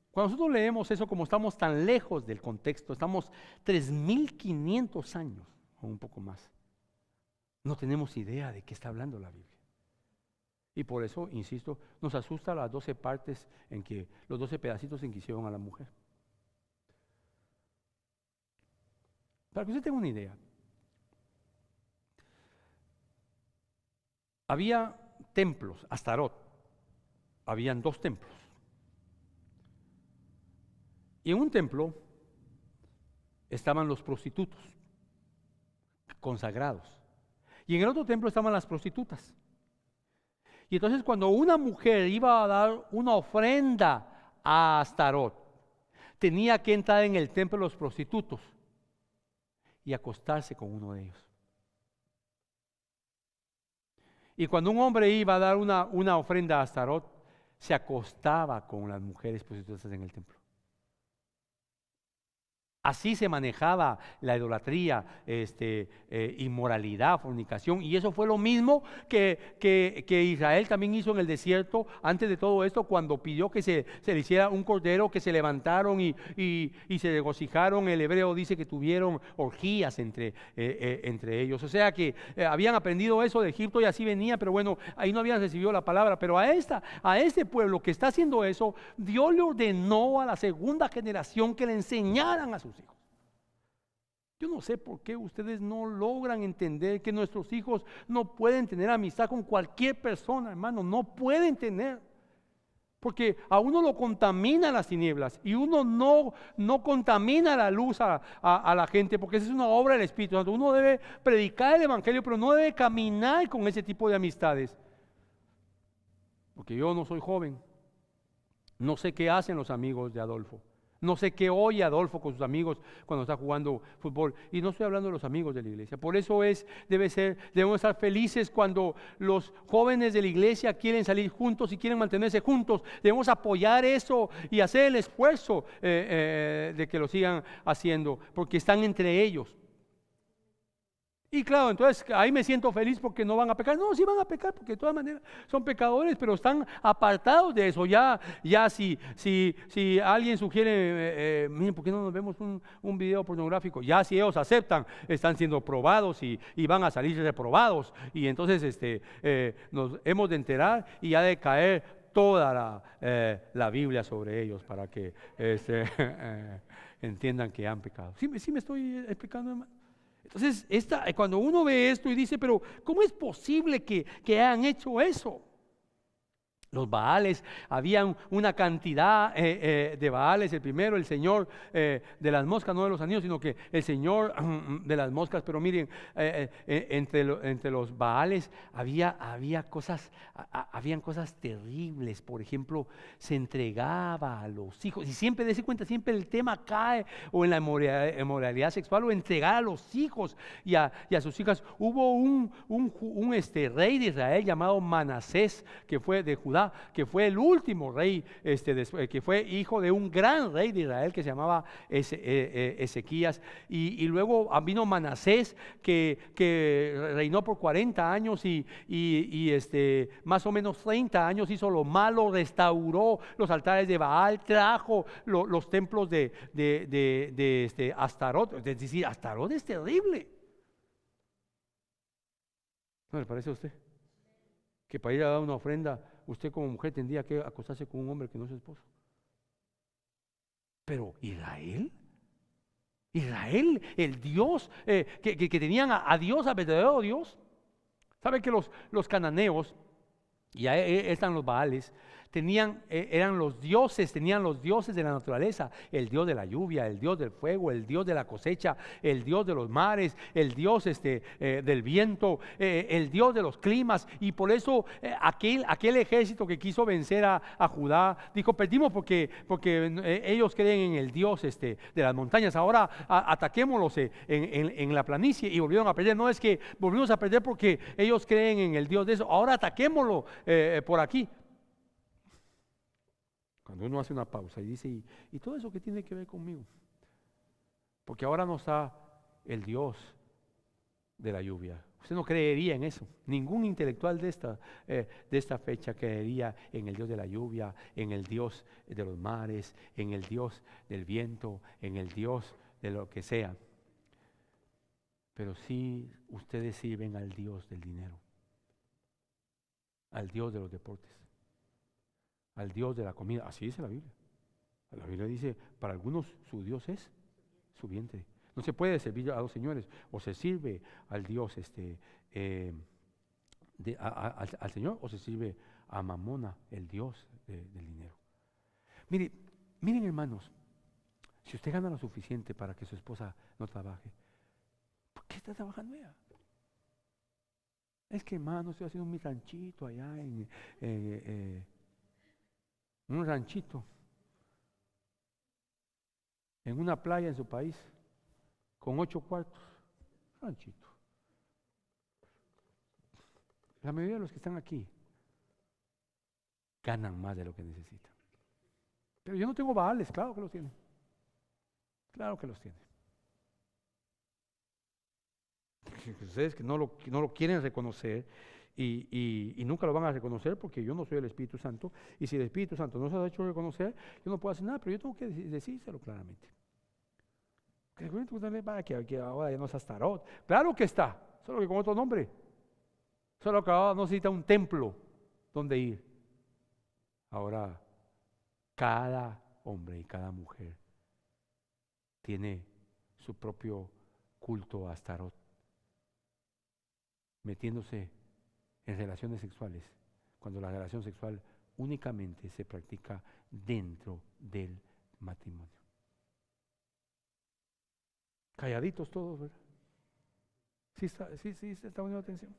[SPEAKER 1] cuando nosotros leemos eso, como estamos tan lejos del contexto, estamos 3,500 años o un poco más, no tenemos idea de qué está hablando la Biblia. Y por eso, insisto, nos asusta las 12 partes los 12 pedacitos en que hicieron a la mujer. Para que usted tenga una idea, había templos, Astarot, habían 2 templos. Y en un templo estaban los prostitutos consagrados. Y en el otro templo estaban las prostitutas. Y entonces, cuando una mujer iba a dar una ofrenda a Astarot, tenía que entrar en el templo de los prostitutos y acostarse con uno de ellos. Y cuando un hombre iba a dar una ofrenda a Astarot, se acostaba con las mujeres prostitutas en el templo. Así se manejaba la idolatría, inmoralidad, fornicación, y eso fue lo mismo que Israel también hizo en el desierto antes de todo esto, cuando pidió que se le hiciera un cordero, que se levantaron y se regocijaron. El hebreo dice que tuvieron orgías entre ellos, o sea que habían aprendido eso de Egipto y así venía, pero bueno, ahí no habían recibido la palabra. Pero a este pueblo que está haciendo eso, Dios le ordenó a la segunda generación que le enseñaran a sus hijos. Yo no sé por qué ustedes no logran entender que nuestros hijos no pueden tener amistad con cualquier persona, hermano, no pueden tener. Porque a uno lo contamina las tinieblas y uno no contamina la luz a la gente, porque esa es una obra del Espíritu Santo. Uno debe predicar el Evangelio, pero no debe caminar con ese tipo de amistades. Porque yo no soy joven, no sé qué hacen los amigos de Adolfo. No sé qué oye Adolfo con sus amigos cuando está jugando fútbol. Y no estoy hablando de los amigos de la iglesia. Por eso debemos estar felices cuando los jóvenes de la iglesia quieren salir juntos y quieren mantenerse juntos. Debemos apoyar eso y hacer el esfuerzo de que lo sigan haciendo, porque están entre ellos. Y claro, entonces ahí me siento feliz porque no van a pecar. No, sí van a pecar porque de todas maneras son pecadores, pero están apartados de eso. Ya si alguien sugiere, miren, ¿por qué no nos vemos un video pornográfico? Ya si ellos aceptan, están siendo probados y van a salir reprobados. Y entonces nos hemos de enterar y ha de caer toda la Biblia sobre ellos para que entiendan que han pecado. ¿Sí me estoy explicando, hermano? Entonces, cuando uno ve esto y dice, pero ¿cómo es posible que hayan hecho eso? Los Baales, habían una cantidad de Baales. El primero, el señor de las moscas, no de los anillos, sino que el señor de las moscas. Pero miren, entre los Baales habían cosas terribles. Por ejemplo, se entregaba a los hijos, y siempre, dése cuenta, siempre el tema cae o en la inmoralidad sexual, o entregar a los hijos y a sus hijas. Hubo un rey de Israel llamado Manasés, que fue de Judá, que fue el último rey, que fue hijo de un gran rey de Israel que se llamaba Ezequías, y luego vino Manasés, que reinó por 40 años y más o menos 30 años hizo lo malo, restauró los altares de Baal, trajo los templos de Astarot. Es decir, Astarot es terrible. ¿No le parece a usted? Que para ir a dar una ofrenda, usted como mujer tendría que acostarse con un hombre que no es su esposo. Pero Israel, el Dios, que tenían a Dios, a verdadero Dios. ¿Sabe que los cananeos, y ahí están los Baales, tenían los dioses de la naturaleza: el Dios de la lluvia, el Dios del fuego, el Dios de la cosecha, el Dios de los mares, el Dios del viento, el Dios de los climas. Y por eso aquel ejército que quiso vencer a Judá dijo: perdimos porque ellos creen en el Dios de las montañas, ahora ataquémoslos en la planicie. Y volvieron a perder. No es que volvimos a perder porque ellos creen en el Dios de eso, ahora ataquémoslo por aquí. Cuando uno hace una pausa y dice, ¿y todo eso qué tiene que ver conmigo? Porque ahora no está el Dios de la lluvia. Usted no creería en eso. Ningún intelectual de esta fecha creería en el Dios de la lluvia, en el Dios de los mares, en el Dios del viento, en el Dios de lo que sea. Pero sí, ustedes sirven al Dios del dinero, al Dios de los deportes, al Dios de la comida. Así dice la Biblia. La Biblia dice, para algunos su Dios es su vientre. No se puede servir a dos señores. O se sirve al Dios al Señor, o se sirve a Mamona, el Dios del dinero. Miren, hermanos, si usted gana lo suficiente para que su esposa no trabaje, ¿por qué está trabajando ella? Es que, hermano, estoy haciendo mi ranchito allá un ranchito en una playa en su país con 8 cuartos, ranchito. La mayoría de los que están aquí ganan más de lo que necesitan. Pero yo no tengo Baales, claro que los tiene. Claro que los tiene. Ustedes que no lo quieren reconocer y nunca lo van a reconocer, porque yo no soy el Espíritu Santo, y si el Espíritu Santo no se ha hecho reconocer, yo no puedo hacer nada, pero yo tengo que decírselo claramente. Que ahora ya no es Astarot. Claro que está, solo que con otro nombre. Solo que ahora no necesita un templo donde ir. Ahora cada hombre y cada mujer tiene su propio culto a Astarot, metiéndose en relaciones sexuales, cuando la relación sexual únicamente se practica dentro del matrimonio. Calladitos todos, ¿verdad? Sí está poniendo atención.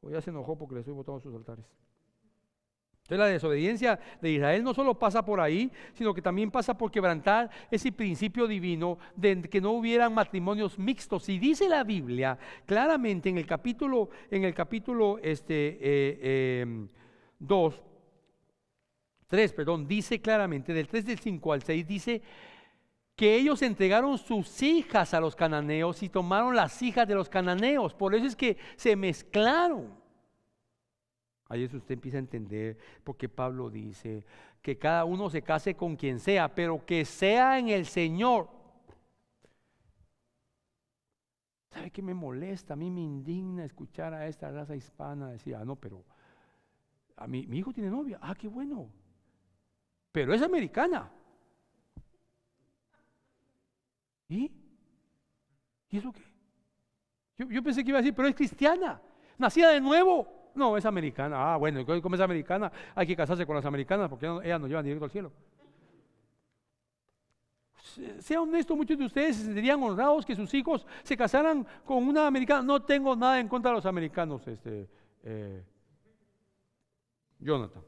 [SPEAKER 1] O ya se enojó porque le estoy botando sus altares. Entonces la desobediencia de Israel no solo pasa por ahí, sino que también pasa por quebrantar ese principio divino de que no hubieran matrimonios mixtos. Y dice la Biblia claramente en el capítulo 3, dice claramente, del 3 del 5 al 6, dice que ellos entregaron sus hijas a los cananeos y tomaron las hijas de los cananeos. Por eso es que se mezclaron. Ahí es usted empieza a entender por qué Pablo dice que cada uno se case con quien sea, pero que sea en el Señor. ¿Sabe qué me molesta? A mí me indigna escuchar a esta raza hispana decir, no, pero mi hijo tiene novia. Qué bueno. Pero es americana. ¿Y eso qué? Yo pensé que iba a decir, pero es cristiana, nacida de nuevo. No, es americana. Bueno, como es americana, hay que casarse con las americanas porque ellas nos llevan directo al cielo. Sea honesto, muchos de ustedes se sentirían honrados que sus hijos se casaran con una americana. No tengo nada en contra de los americanos, Jonathan.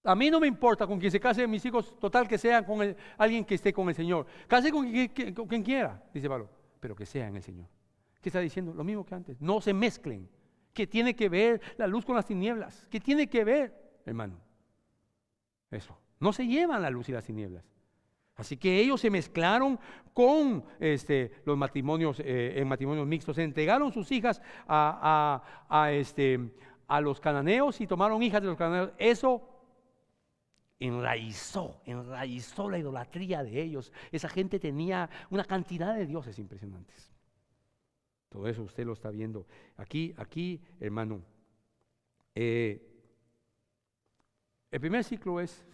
[SPEAKER 1] A mí no me importa con quien se case mis hijos, total que sean con alguien que esté con el Señor. Case con quien quiera, dice Pablo, pero que sea en el Señor. ¿Qué está diciendo? Lo mismo que antes. No se mezclen. ¿Qué tiene que ver la luz con las tinieblas? ¿Qué tiene que ver, hermano? Eso. No se llevan la luz y las tinieblas. Así que ellos se mezclaron con los matrimonios, en matrimonios mixtos. Se entregaron sus hijas a los cananeos y tomaron hijas de los cananeos. Eso enraizó la idolatría de ellos. Esa gente tenía una cantidad de dioses impresionantes. Todo eso usted lo está viendo. Aquí, hermano, el primer ciclo es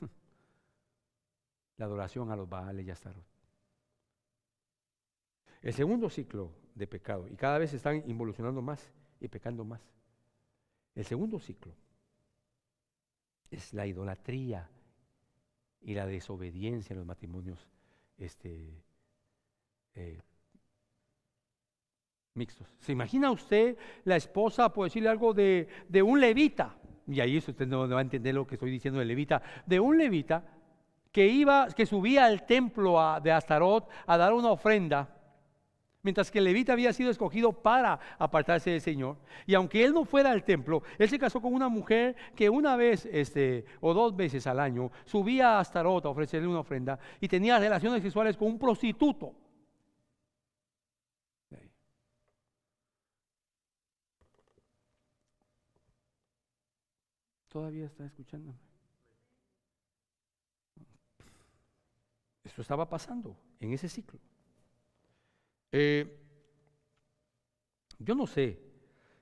[SPEAKER 1] la adoración a los Baales y Astarot. El segundo ciclo de pecado, y cada vez se están involucionando más y pecando más. El segundo ciclo es la idolatría y la desobediencia en los matrimonios mixtos. ¿Se imagina usted la esposa, por decirle algo, de un levita? Y ahí usted no va a entender lo que estoy diciendo de levita. De un levita que subía al templo de Astarot a dar una ofrenda, mientras que el levita había sido escogido para apartarse del Señor. Y aunque él no fuera al templo, él se casó con una mujer que una vez o 2 veces al año subía a Astarot a ofrecerle una ofrenda y tenía relaciones sexuales con un prostituto. ¿Todavía está escuchándome? Esto estaba pasando en ese ciclo. Yo no sé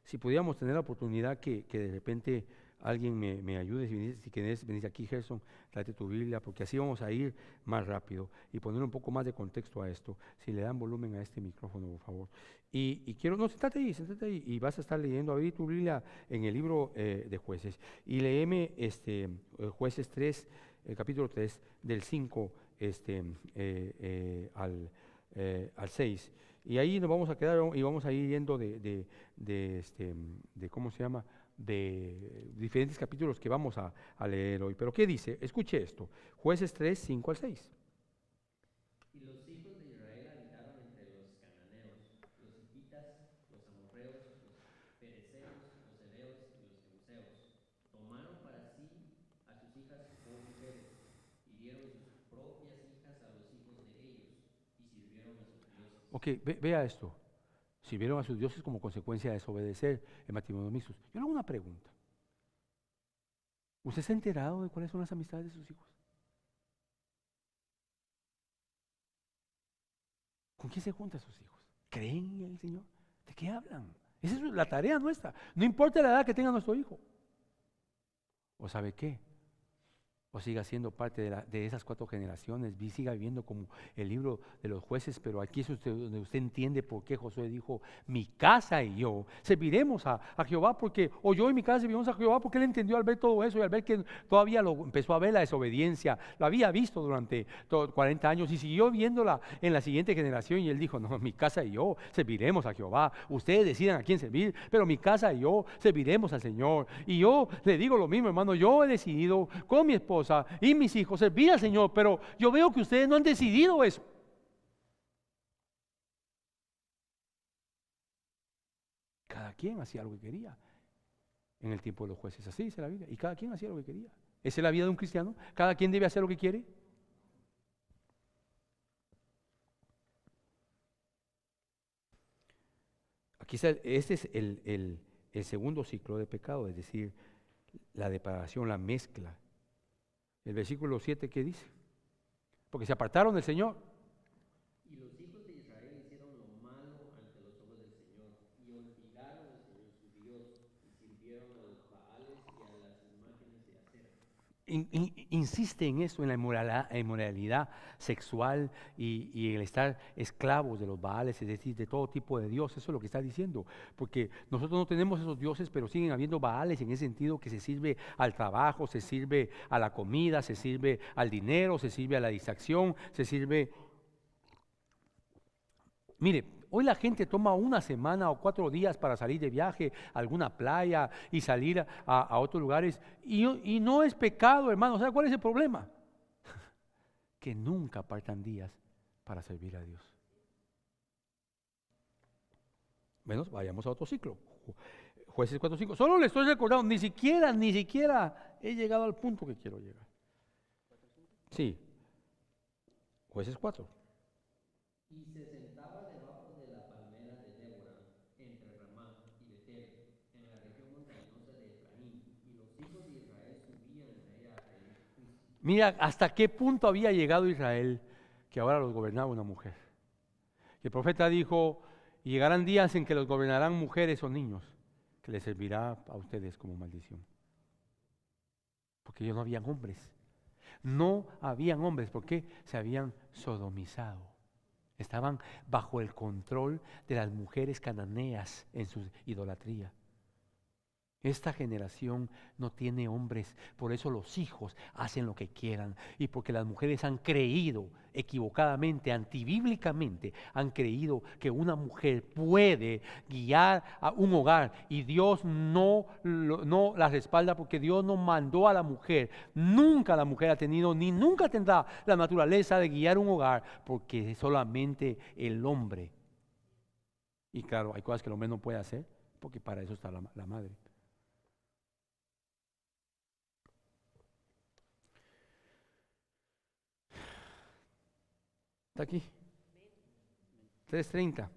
[SPEAKER 1] si pudiéramos tener la oportunidad que de repente alguien me ayude. Si quieres venir aquí, Gerson, tráete tu Biblia, porque así vamos a ir más rápido y poner un poco más de contexto a esto. Si le dan volumen a este micrófono, por favor. Y quiero, sentate ahí, y vas a estar leyendo, abrir tu Biblia en el libro de Jueces, y léeme Jueces 3, el capítulo 3, del 5 al 6. Y ahí nos vamos a quedar y vamos a ir yendo de ¿cómo se llama? De diferentes capítulos que vamos a leer hoy. Pero ¿qué dice? Escuche esto. Jueces 3, 5 al 6.
[SPEAKER 2] Y los hijos de Israel habitaron entre los cananeos, los hititas, los amorreos, los fereceos, los heveos y los jebuseos. Tomaron para sí a sus hijas como mujeres, y dieron sus propias hijas a los hijos de ellos, y sirvieron a sus dioses.
[SPEAKER 1] Ok, vea esto. Sirvieron a sus dioses como consecuencia de desobedecer el matrimonio mixtos. Yo le hago una pregunta. ¿Usted se ha enterado de cuáles son las amistades de sus hijos? ¿Con quién se juntan sus hijos? ¿Creen en el Señor? ¿De qué hablan? Esa es la tarea nuestra. No importa la edad que tenga nuestro hijo. ¿O sabe qué? O siga siendo parte de esas 4 generaciones, siga viviendo como el libro de los jueces. Pero aquí es donde usted entiende por qué Josué dijo: mi casa y yo serviremos a Jehová, porque, o yo y mi casa serviremos a Jehová, porque él entendió al ver todo eso y al ver que todavía lo empezó a ver la desobediencia. Lo había visto durante 40 años y siguió viéndola en la siguiente generación, y él dijo: no, mi casa y yo serviremos a Jehová. Ustedes decidan a quién servir, pero mi casa y yo serviremos al Señor. Y yo le digo lo mismo, hermano. Yo he decidido con mi esposa y mis hijos servir al Señor, pero yo veo que ustedes no han decidido eso. Cada quien hacía lo que quería en el tiempo de los jueces, así dice la Biblia, y cada quien hacía lo que quería. ¿Esa es la vida de un cristiano? ¿Cada quien debe hacer lo que quiere? Aquí está, este es el segundo ciclo de pecado, es decir, la depravación, la mezcla. El versículo 7, ¿qué dice? Porque se apartaron del Señor.
[SPEAKER 2] Y los hijos de Israel hicieron lo malo ante los ojos del Señor, y olvidaron al Señor su Dios, y sirvieron a los Baales y a las imágenes de acera.
[SPEAKER 1] Insiste en eso, en la inmoralidad sexual y el estar esclavos de los Baales, es decir, de todo tipo de dios. Eso es lo que está diciendo, porque nosotros no tenemos esos dioses, pero siguen habiendo Baales en ese sentido, que se sirve al trabajo, se sirve a la comida, se sirve al dinero, se sirve a la distracción, se sirve... Mire, hoy la gente toma una semana o 4 días para salir de viaje a alguna playa y salir a otros lugares, y no es pecado, hermano. ¿Sabe cuál es el problema? Que nunca apartan días para servir a Dios. Menos, vayamos a otro ciclo. Jueces 4:5. Solo le estoy recordando, ni siquiera he llegado al punto que quiero llegar. Sí, Jueces 4.
[SPEAKER 2] Y se sentaba debajo de la palmera de Débora, entre Ramá y Betel, en la región montañosa de Efraín, y los hijos de Israel subían a ella a pedir juicio.
[SPEAKER 1] Mira hasta qué punto había llegado Israel, que ahora los gobernaba una mujer. El profeta dijo, y llegarán días en que los gobernarán mujeres o niños, que les servirá a ustedes como maldición. Porque ellos no habían hombres. No habían hombres, porque se habían sodomizado. Estaban bajo el control de las mujeres cananeas en su idolatría. Esta generación no tiene hombres, por eso los hijos hacen lo que quieran, y porque las mujeres han creído equivocadamente, antibíblicamente, han creído que una mujer puede guiar a un hogar, y Dios no la respalda, porque Dios no mandó a la mujer. Nunca la mujer ha tenido ni nunca tendrá la naturaleza de guiar un hogar, porque solamente el hombre. Y claro, hay cosas que el hombre no puede hacer, porque para eso está la madre. Está aquí. 3:30.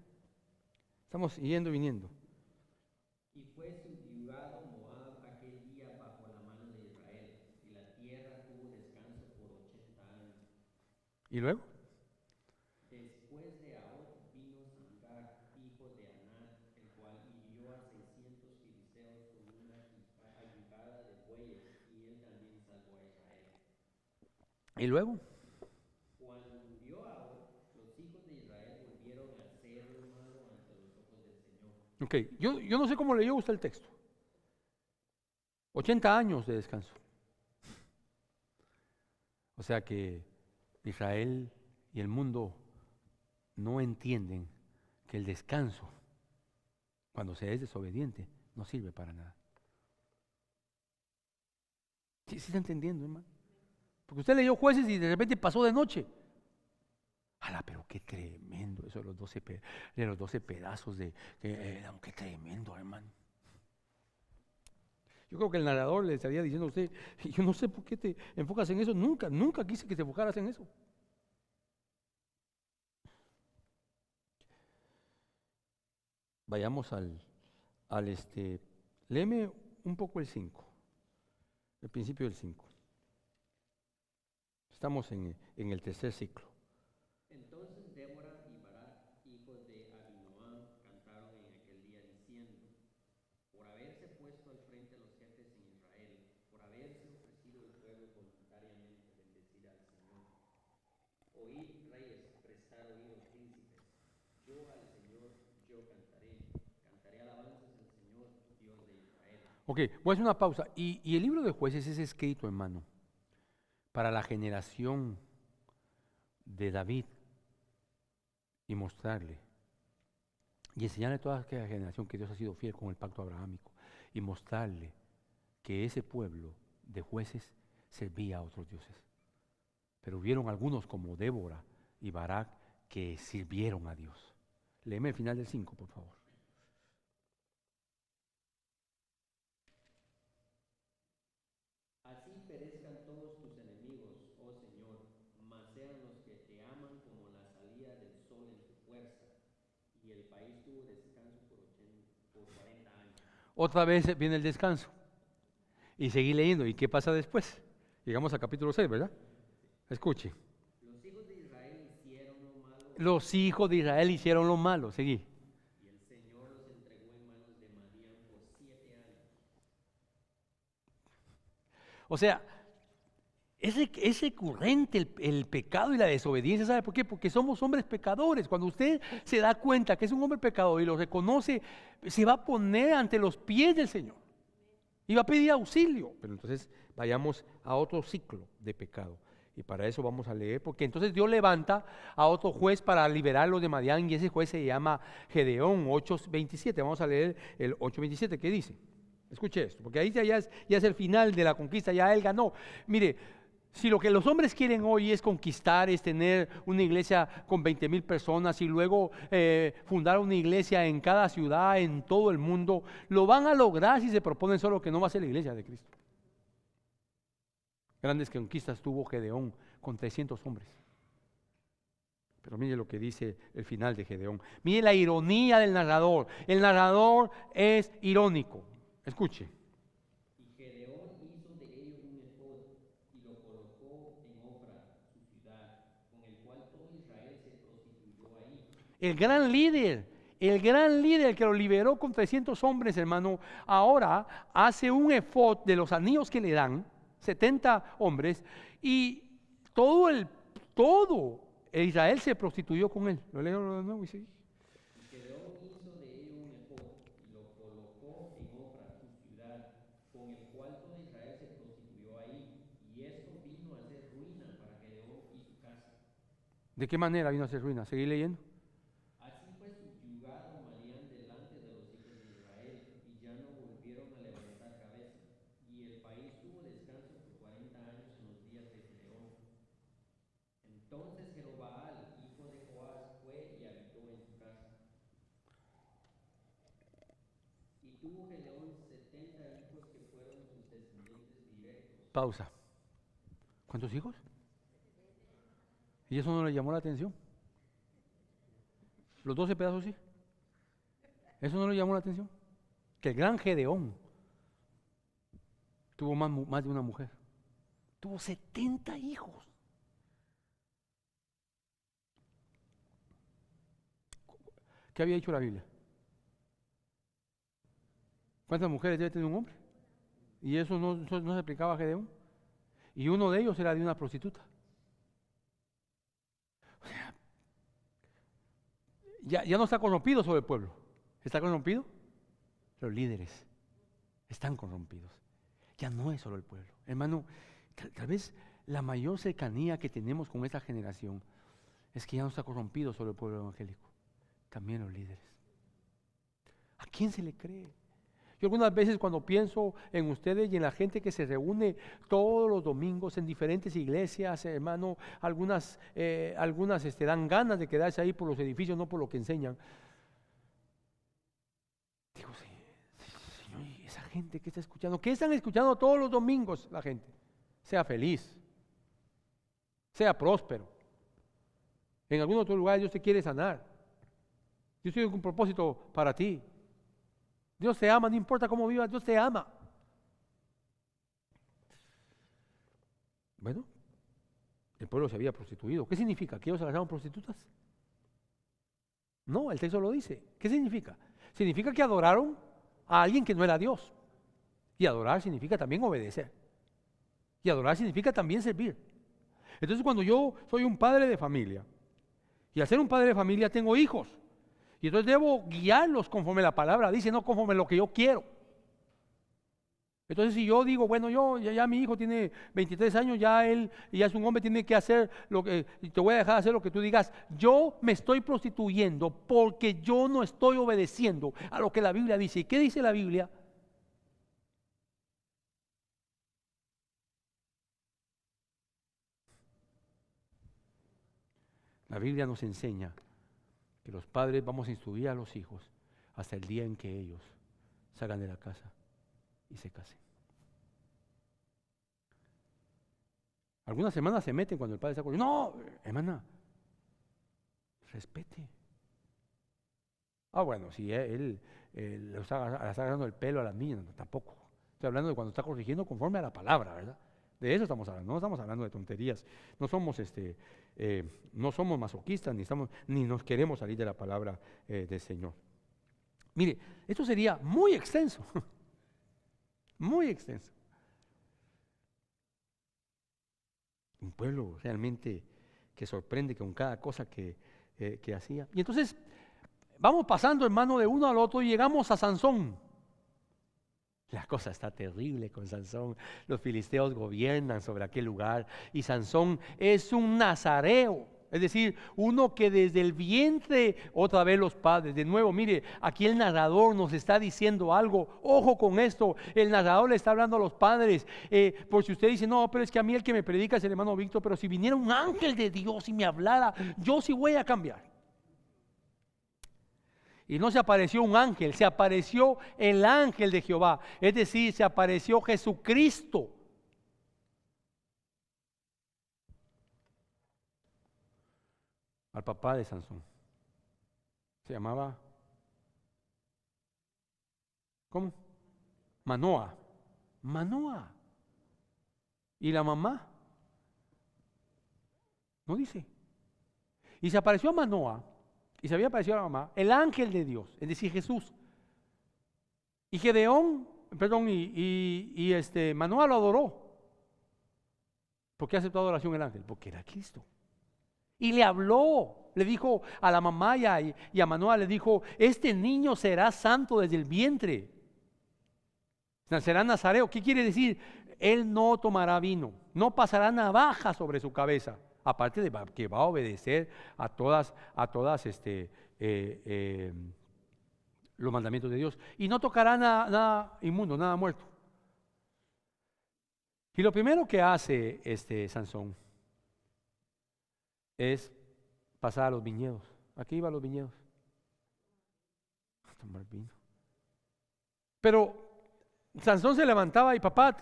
[SPEAKER 1] Estamos yendo y viniendo.
[SPEAKER 2] Y fue subyugado Moab aquel día bajo la mano de Israel, y la tierra tuvo descanso por 80 años.
[SPEAKER 1] ¿Y luego?
[SPEAKER 2] Después de Ahor vino Samgar, hijo de Anat, el cual hirió a 600 filisteos con una ayugada de bueyes, y él también salvó a Israel.
[SPEAKER 1] ¿Y luego?
[SPEAKER 2] Cuando murió Ahor, los hijos de Israel volvieron a hacer lo malo ante los ojos del Señor.
[SPEAKER 1] Ok, yo no sé cómo leyó usted el texto. 80 años de descanso. O sea que Israel y el mundo no entienden que el descanso, cuando se es desobediente, no sirve para nada. ¿Sí está entendiendo, hermano? Porque usted leyó Jueces y de repente pasó de noche. ¡Hala, pero qué tremendo! Eso de los 12 pedazos qué tremendo, hermano. Yo creo que el narrador le estaría diciendo a usted, yo no sé por qué te enfocas en eso, nunca quise que te enfocaras en eso. Vayamos léeme un poco el 5, el principio del 5. Estamos en el tercer ciclo.
[SPEAKER 2] Entonces Débora y Barak, hijos de Abinoam, cantaron en aquel día diciendo: por haberse puesto al frente los jefes en Israel, por haberse ofrecido el pueblo voluntariamente bendecir al Señor. Oíd, reyes, prestar oídos, príncipes. Yo al Señor, yo cantaré alabanzas al Señor, Dios de Israel.
[SPEAKER 1] Ok, voy a hacer una pausa. Y el libro de Jueces es escrito, hermano, para la generación de David, y mostrarle y enseñarle a toda aquella generación que Dios ha sido fiel con el pacto abrahámico, y mostrarle que ese pueblo de jueces servía a otros dioses. Pero hubieron algunos como Débora y Barak que sirvieron a Dios. Léeme el final del 5, por favor.
[SPEAKER 2] Así perezca y el país tuvo descanso por 40 años.
[SPEAKER 1] Otra vez viene el descanso. Y seguí leyendo. ¿Y qué pasa después? Llegamos a capítulo 6, ¿verdad? Escuche.
[SPEAKER 2] Los hijos de Israel hicieron lo malo
[SPEAKER 1] Los hijos de Israel hicieron lo malo. Seguí.
[SPEAKER 2] y el Señor los entregó en manos de Madián por 7 años.
[SPEAKER 1] O sea, es recurrente el pecado y la desobediencia. ¿Sabe por qué? Porque somos hombres pecadores. Cuando usted se da cuenta que es un hombre pecador y lo reconoce, se va a poner ante los pies del Señor y va a pedir auxilio. Pero entonces vayamos a otro ciclo de pecado. Y para eso vamos a leer, porque entonces Dios levanta a otro juez para liberarlo de Madián, y ese juez se llama Gedeón, 8:27. Vamos a leer el 8:27, ¿qué dice? Escuche esto, porque ahí ya es el final de la conquista, ya él ganó. Mire, si lo que los hombres quieren hoy es conquistar, es tener una iglesia con 20,000 personas y luego fundar una iglesia en cada ciudad, en todo el mundo, lo van a lograr si se proponen solo que no va a ser la iglesia de Cristo. Grandes conquistas tuvo Gedeón con 300 hombres. Pero mire lo que dice el final de Gedeón. Mire la ironía del narrador. El narrador es irónico. Escuche.
[SPEAKER 2] Y Gedeón hizo de ellos un efod y lo colocó en Ofra, su ciudad, con el cual todo Israel se prostituyó ahí.
[SPEAKER 1] El gran líder que lo liberó con 300 hombres, hermano, ahora hace un efod de los anillos que le dan, 70 hombres, y todo Israel se prostituyó con él. Lo leo de nuevo y sigue.
[SPEAKER 2] Y Gedeón hizo de ellos un efod y lo colocó en Ofra, su ciudad, con el cual todo Israel se prostituyó ahí. Y esto vino a ser ruina para Gedeón y su casa.
[SPEAKER 1] ¿De qué manera vino a ser ruina? ¿Seguí leyendo?
[SPEAKER 2] Así fue subyugado Madián delante de los hijos de Israel, y ya no volvieron a levantar cabeza. Y el país tuvo descanso por 40 años en los días de Gedeón. Entonces Jerobaal, hijo de Joás, fue y habitó en su casa. Y tuvo Gedeón 70 hijos que fueron sus descendientes directos.
[SPEAKER 1] Pausa. ¿Cuántos hijos? ¿Y eso no le llamó la atención? Los 12 pedazos sí. ¿Eso no le llamó la atención? Que el gran Gedeón tuvo más de una mujer. Tuvo 70 hijos. ¿Qué había dicho la Biblia? ¿Cuántas mujeres debe tener un hombre? Y eso no se aplicaba a Gedeón. Y uno de ellos era de una prostituta. O sea, ya no está corrompido sobre el pueblo. ¿Está corrompido? Los líderes están corrompidos. Ya no es solo el pueblo. Hermano, tal vez la mayor cercanía que tenemos con esta generación es que ya no está corrompido solo el pueblo evangélico, también los líderes. ¿A quién se le cree? Yo algunas veces cuando pienso en ustedes y en la gente que se reúne todos los domingos en diferentes iglesias, hermano, algunas dan ganas de quedarse ahí por los edificios, no por lo que enseñan. Digo, Señor, ¿y esa gente que está escuchando? ¿Qué están escuchando todos los domingos la gente? Sea feliz, sea próspero. En algún otro lugar Dios te quiere sanar. Dios tiene un propósito para ti. Dios te ama, no importa cómo vivas, Dios te ama. Bueno, el pueblo se había prostituido. ¿Qué significa? ¿Que ellos se las llaman prostitutas? No, el texto lo dice. ¿Qué significa? Significa que adoraron a alguien que no era Dios. Y adorar significa también obedecer. Y adorar significa también servir. Entonces cuando yo soy un padre de familia, y al ser un padre de familia tengo hijos, y entonces debo guiarlos conforme la palabra dice, no conforme lo que yo quiero. Entonces si yo digo, bueno, ya mi hijo tiene 23 años, ya es un hombre, tiene que hacer lo que, te voy a dejar hacer lo que tú digas, yo me estoy prostituyendo porque yo no estoy obedeciendo a lo que la Biblia dice. ¿Y qué dice la Biblia? La Biblia nos enseña que los padres vamos a instruir a los hijos hasta el día en que ellos salgan de la casa y se casen. Algunas hermanas se meten cuando el padre está con... No, hermana, respete. Bueno, si él le está agarrando el pelo a las niñas, no, tampoco. Estoy hablando de cuando está corrigiendo conforme a la palabra, ¿verdad? De eso estamos hablando, no estamos hablando de tonterías. No somos, no somos masoquistas, ni nos queremos salir de la palabra del Señor. Mire, esto sería muy extenso, muy extenso. Un pueblo realmente que sorprende con cada cosa que hacía. Y entonces vamos pasando, hermano, de uno al otro y llegamos a Sansón. La cosa está terrible con Sansón. Los filisteos gobiernan sobre aquel lugar y Sansón es un nazareo. Es decir, uno que desde el vientre, otra vez los padres, de nuevo, mire, aquí el narrador nos está diciendo algo, ojo con esto, el narrador le está hablando a los padres, por si usted dice, no, pero es que a mí el que me predica es el hermano Víctor, pero si viniera un ángel de Dios y me hablara, yo sí voy a cambiar. Y no se apareció un ángel, se apareció el ángel de Jehová, es decir, se apareció Jesucristo. Al papá de Sansón. Se llamaba, ¿cómo? Manoa. Manoa. ¿Y la mamá? No dice. Y se apareció a Manoa, y se había aparecido a la mamá, el ángel de Dios, es decir, Jesús. Y Gedeón, Manoa lo adoró. ¿Por qué aceptó adoración el ángel? Porque era Cristo. Y le habló, le dijo a la mamá y a Manoa, le dijo, este niño será santo desde el vientre. Será nazareo. ¿Qué quiere decir? Él no tomará vino, no pasará navaja sobre su cabeza. Aparte de que va a obedecer a todas los mandamientos de Dios. Y no tocará nada inmundo, nada muerto. Y lo primero que hace Sansón es pasar a los viñedos. Aquí iba a los viñedos a tomar vino. Pero Sansón se levantaba y papá,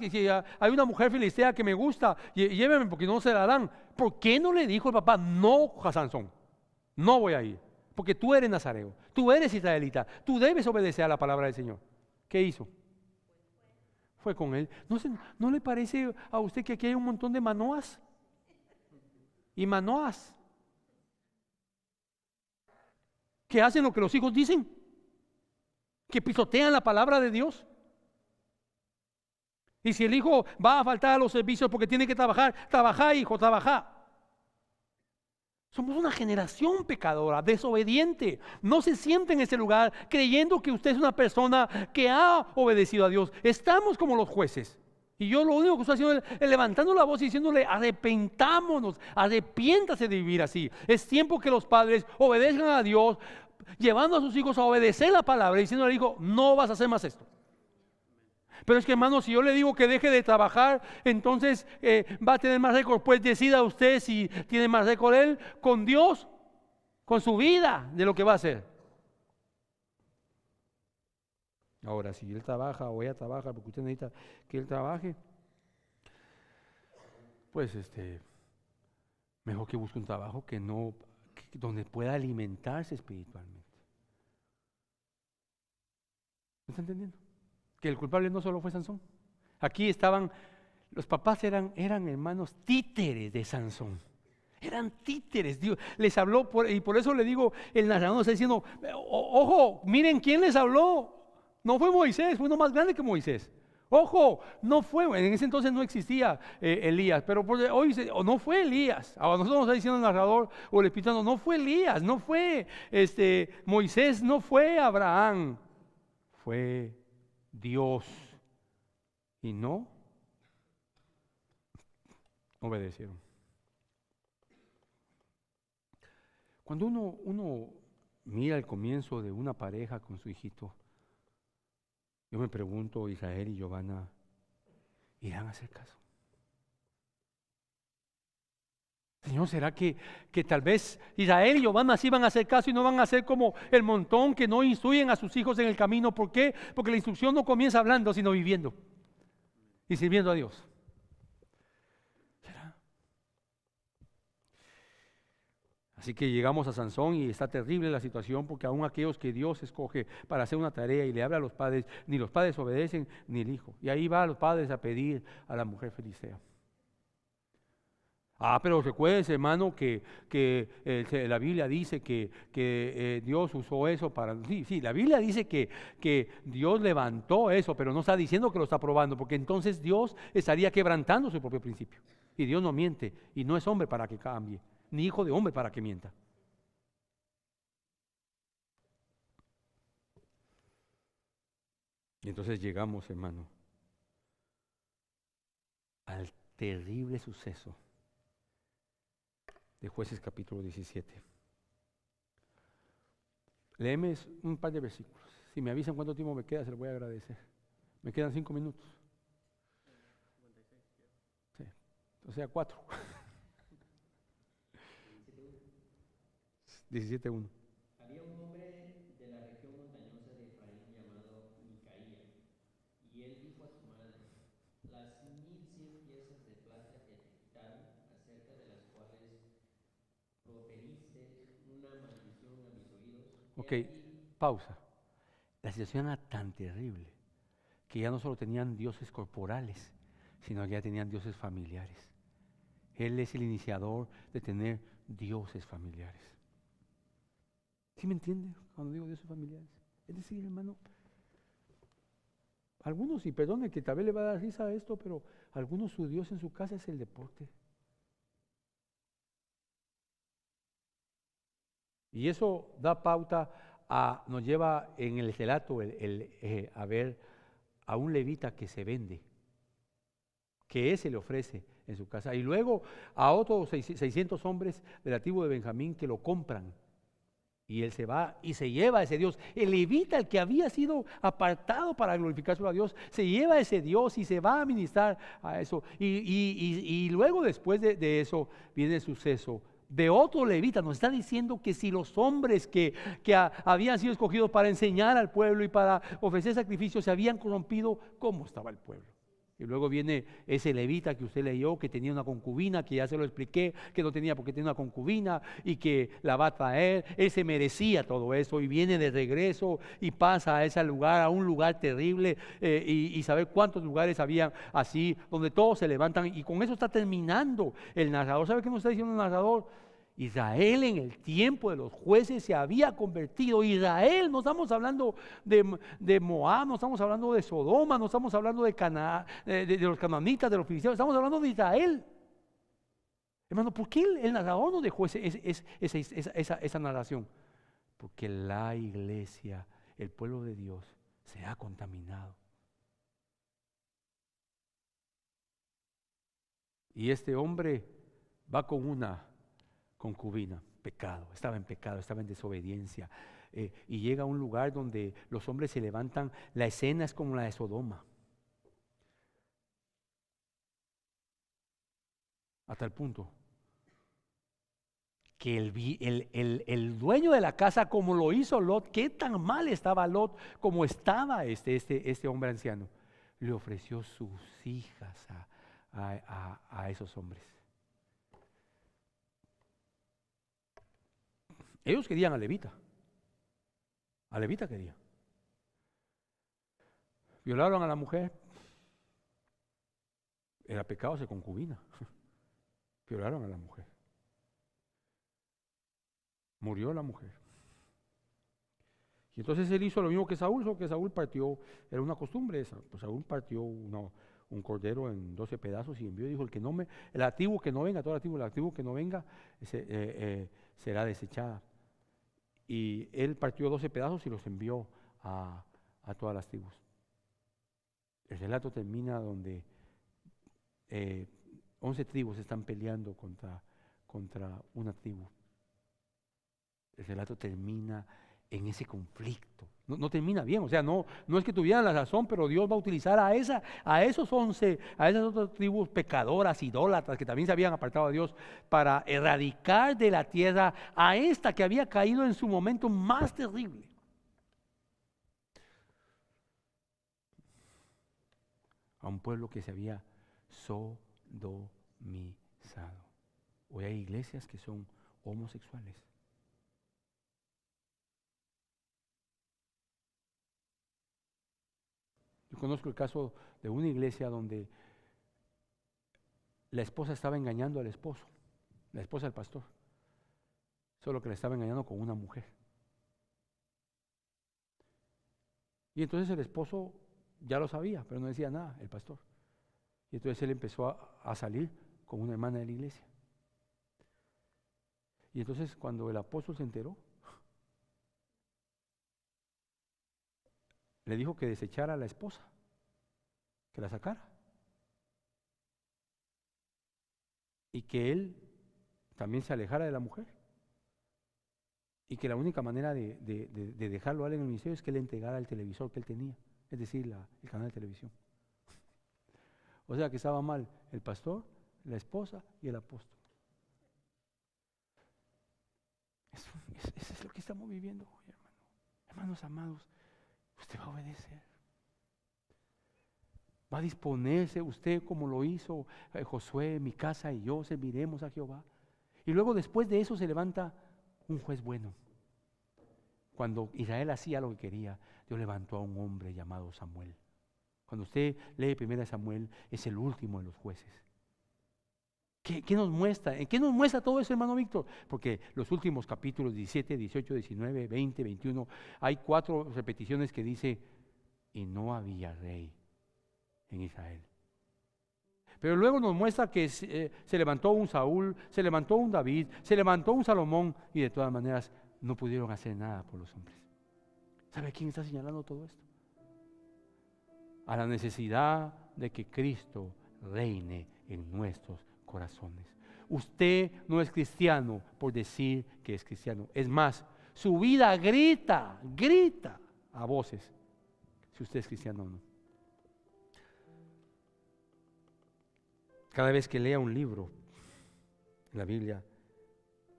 [SPEAKER 1] hay una mujer filistea que me gusta, lléveme porque no se la dan. ¿Por qué no le dijo el papá, no, a Sansón, no voy a ir? Porque tú eres nazareo, tú eres israelita, tú debes obedecer a la palabra del Señor. ¿Qué hizo? Fue con él. ¿No le parece a usted que aquí hay un montón de Manoas? Y Manoas que hacen lo que los hijos dicen, que pisotean la palabra de Dios. Y si el hijo va a faltar a los servicios porque tiene que trabajar, trabaja, hijo, trabaja. Somos una generación pecadora, desobediente. No se siente en ese lugar creyendo que usted es una persona que ha obedecido a Dios. Estamos como los jueces. Y yo lo único que estoy haciendo es levantando la voz y diciéndole, arrepentámonos, arrepiéntase de vivir así. Es tiempo que los padres obedezcan a Dios, llevando a sus hijos a obedecer la palabra y diciéndole al hijo, no vas a hacer más esto. Pero es que, hermano, si yo le digo que deje de trabajar, entonces va a tener más récord. Pues decida usted si tiene más récord él con Dios, con su vida, de lo que va a hacer. Ahora, si él trabaja o ella trabaja, porque usted necesita que él trabaje, pues mejor que busque un trabajo donde pueda alimentarse espiritualmente. ¿Me está entendiendo? Que el culpable no solo fue Sansón. Aquí estaban, los papás eran hermanos títeres de Sansón. Eran títeres. Dios les habló, y por eso le digo, el narrador está diciendo, ojo, miren quién les habló. No fue Moisés, fue uno más grande que Moisés. Ojo, no fue, en ese entonces no existía Elías, pero hoy no fue Elías. Ahora nosotros nos está diciendo el narrador o el Espíritu Santo, no fue Elías, no fue Moisés, no fue Abraham, fue Dios. Y no obedecieron. Cuando uno mira el comienzo de una pareja con su hijito, yo me pregunto, Israel y Giovanna, ¿irán a hacer caso? Señor, ¿será que tal vez Israel y Giovanna sí van a hacer caso y no van a ser como el montón que no instruyen a sus hijos en el camino? ¿Por qué? Porque la instrucción no comienza hablando, sino viviendo y sirviendo a Dios. ¿Será? Así que llegamos a Sansón y está terrible la situación, porque aún aquellos que Dios escoge para hacer una tarea y le habla a los padres, ni los padres obedecen ni el hijo. Y ahí van los padres a pedir a la mujer filistea. Pero recuérdese, hermano, que la Biblia dice que Dios usó eso para... Sí, la Biblia dice que Dios levantó eso, pero no está diciendo que lo está probando, porque entonces Dios estaría quebrantando su propio principio. Y Dios no miente, y no es hombre para que cambie, ni hijo de hombre para que mienta. Y entonces llegamos, hermano, al terrible suceso de Jueces capítulo 17. Léeme un par de versículos. Si me avisan cuánto tiempo me queda, se lo voy a agradecer. Me quedan 5 minutos. Sí, o sea, 4. 17:1.
[SPEAKER 2] Había un hombre de la región montañosa de Efraín llamado Micaía, y él dijo a su madre: las 1100 piezas de plata que te quitaron, acerca de las cuales proferiste una maldición a mis oídos,
[SPEAKER 1] Ok,
[SPEAKER 2] he aquí.
[SPEAKER 1] pausa. La situación era tan terrible que ya no solo tenían dioses corporales, sino que ya tenían dioses familiares. Él es el iniciador de tener dioses familiares. ¿Sí me entiende cuando digo dioses familiares? Es decir, hermano, algunos, y perdone que tal vez le va a dar risa a esto, pero algunos su Dios en su casa es el deporte. Y eso da pauta nos lleva en el relato a ver a un levita que se vende, que ese le ofrece en su casa. Y luego a otros 600 hombres de la tribu de Benjamín que lo compran. Y él se va y se lleva a ese Dios. El levita, el que había sido apartado para glorificar a Dios, se lleva a ese Dios y se va a ministrar a eso. Y luego después de eso viene el suceso de otro levita. Nos está diciendo que si los hombres que habían sido escogidos para enseñar al pueblo y para ofrecer sacrificios se habían corrompido, ¿cómo estaba el pueblo? Y luego viene ese levita que usted leyó, que tenía una concubina, que ya se lo expliqué, que no tenía porque tenía una concubina y que la va a traer. Él se merecía todo eso y viene de regreso y pasa a ese lugar, a un lugar terrible, y saber cuántos lugares habían así, donde todos se levantan. Y con eso está terminando el narrador. ¿Sabe qué nos está diciendo el narrador? Israel en el tiempo de los jueces se había convertido. Israel, no estamos hablando de Moab, no estamos hablando de Sodoma, no estamos hablando de Canaán, de los cananitas, de los filisteos, estamos hablando de Israel. Hermano, ¿por qué el narrador no dejó esa narración? Porque la iglesia, el pueblo de Dios, se ha contaminado. Y este hombre va con una concubina, pecado, estaba en desobediencia, y llega a un lugar donde los hombres se levantan. La escena es como la de Sodoma, hasta el punto que el dueño de la casa, como lo hizo Lot, qué tan mal estaba Lot como estaba este hombre anciano, le ofreció sus hijas a esos hombres. Ellos querían a Levita quería. Violaron a la mujer, era pecado ser concubina. Violaron a la mujer, murió la mujer. Y entonces él hizo lo mismo que Saúl, solo que Saúl partió, era una costumbre esa, pues Saúl partió un cordero en 12 pedazos y envió y dijo: la tribu que no venga, toda la tribu que no venga será desechada. Y él partió 12 pedazos y los envió a todas las tribus. El relato termina donde 11 tribus están peleando contra una tribu. El relato termina en ese conflicto. No termina bien, o sea, no es que tuvieran la razón, pero Dios va a utilizar a esas otras tribus pecadoras, idólatras, que también se habían apartado de Dios, para erradicar de la tierra a esta que había caído en su momento más terrible. A un pueblo que se había sodomizado. Hoy hay iglesias que son homosexuales. Yo conozco el caso de una iglesia donde la esposa estaba engañando al esposo, la esposa del pastor, solo que le estaba engañando con una mujer. Y entonces el esposo ya lo sabía, pero no decía nada, el pastor. Y entonces él empezó a salir con una hermana de la iglesia. Y entonces cuando el apóstol se enteró, le dijo que desechara a la esposa, que la sacara. Y que él también se alejara de la mujer. Y que la única manera de dejarlo a él en el ministerio es que él entregara el televisor que él tenía, es decir, el canal de televisión. O sea que estaba mal el pastor, la esposa y el apóstol. Eso es lo que estamos viviendo hoy, hermano. Hermanos amados, usted va a obedecer. Va a disponerse usted como lo hizo Josué, mi casa y yo serviremos a Jehová. Y luego después de eso se levanta un juez bueno. Cuando Israel hacía lo que quería, Dios levantó a un hombre llamado Samuel. Cuando usted lee 1 Samuel, es el último de los jueces. ¿Qué nos muestra? ¿En qué nos muestra todo eso, hermano Víctor? Porque los últimos capítulos 17, 18, 19, 20, 21, hay 4 repeticiones que dice, y no había rey en Israel. Pero luego nos muestra que se levantó un Saúl, se levantó un David, se levantó un Salomón, y de todas maneras no pudieron hacer nada por los hombres. ¿Sabe a quién está señalando todo esto? A la necesidad de que Cristo reine en nuestros corazones. Usted no es cristiano por decir que es cristiano. Es más, su vida grita a voces si usted es cristiano o no. Cada vez que lea un libro en la Biblia,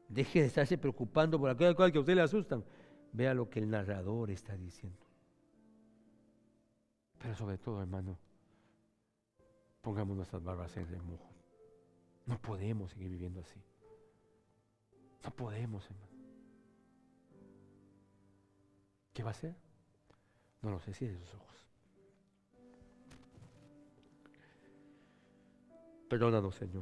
[SPEAKER 1] deje de estarse preocupando por aquellas cosas que a usted le asustan. Vea lo que el narrador está diciendo. Pero sobre todo, hermano, pongamos nuestras barbas en remojo. No podemos seguir viviendo así. No podemos, hermano. ¿Qué va a hacer? No lo sé, cierre sus ojos. Perdónanos, Señor.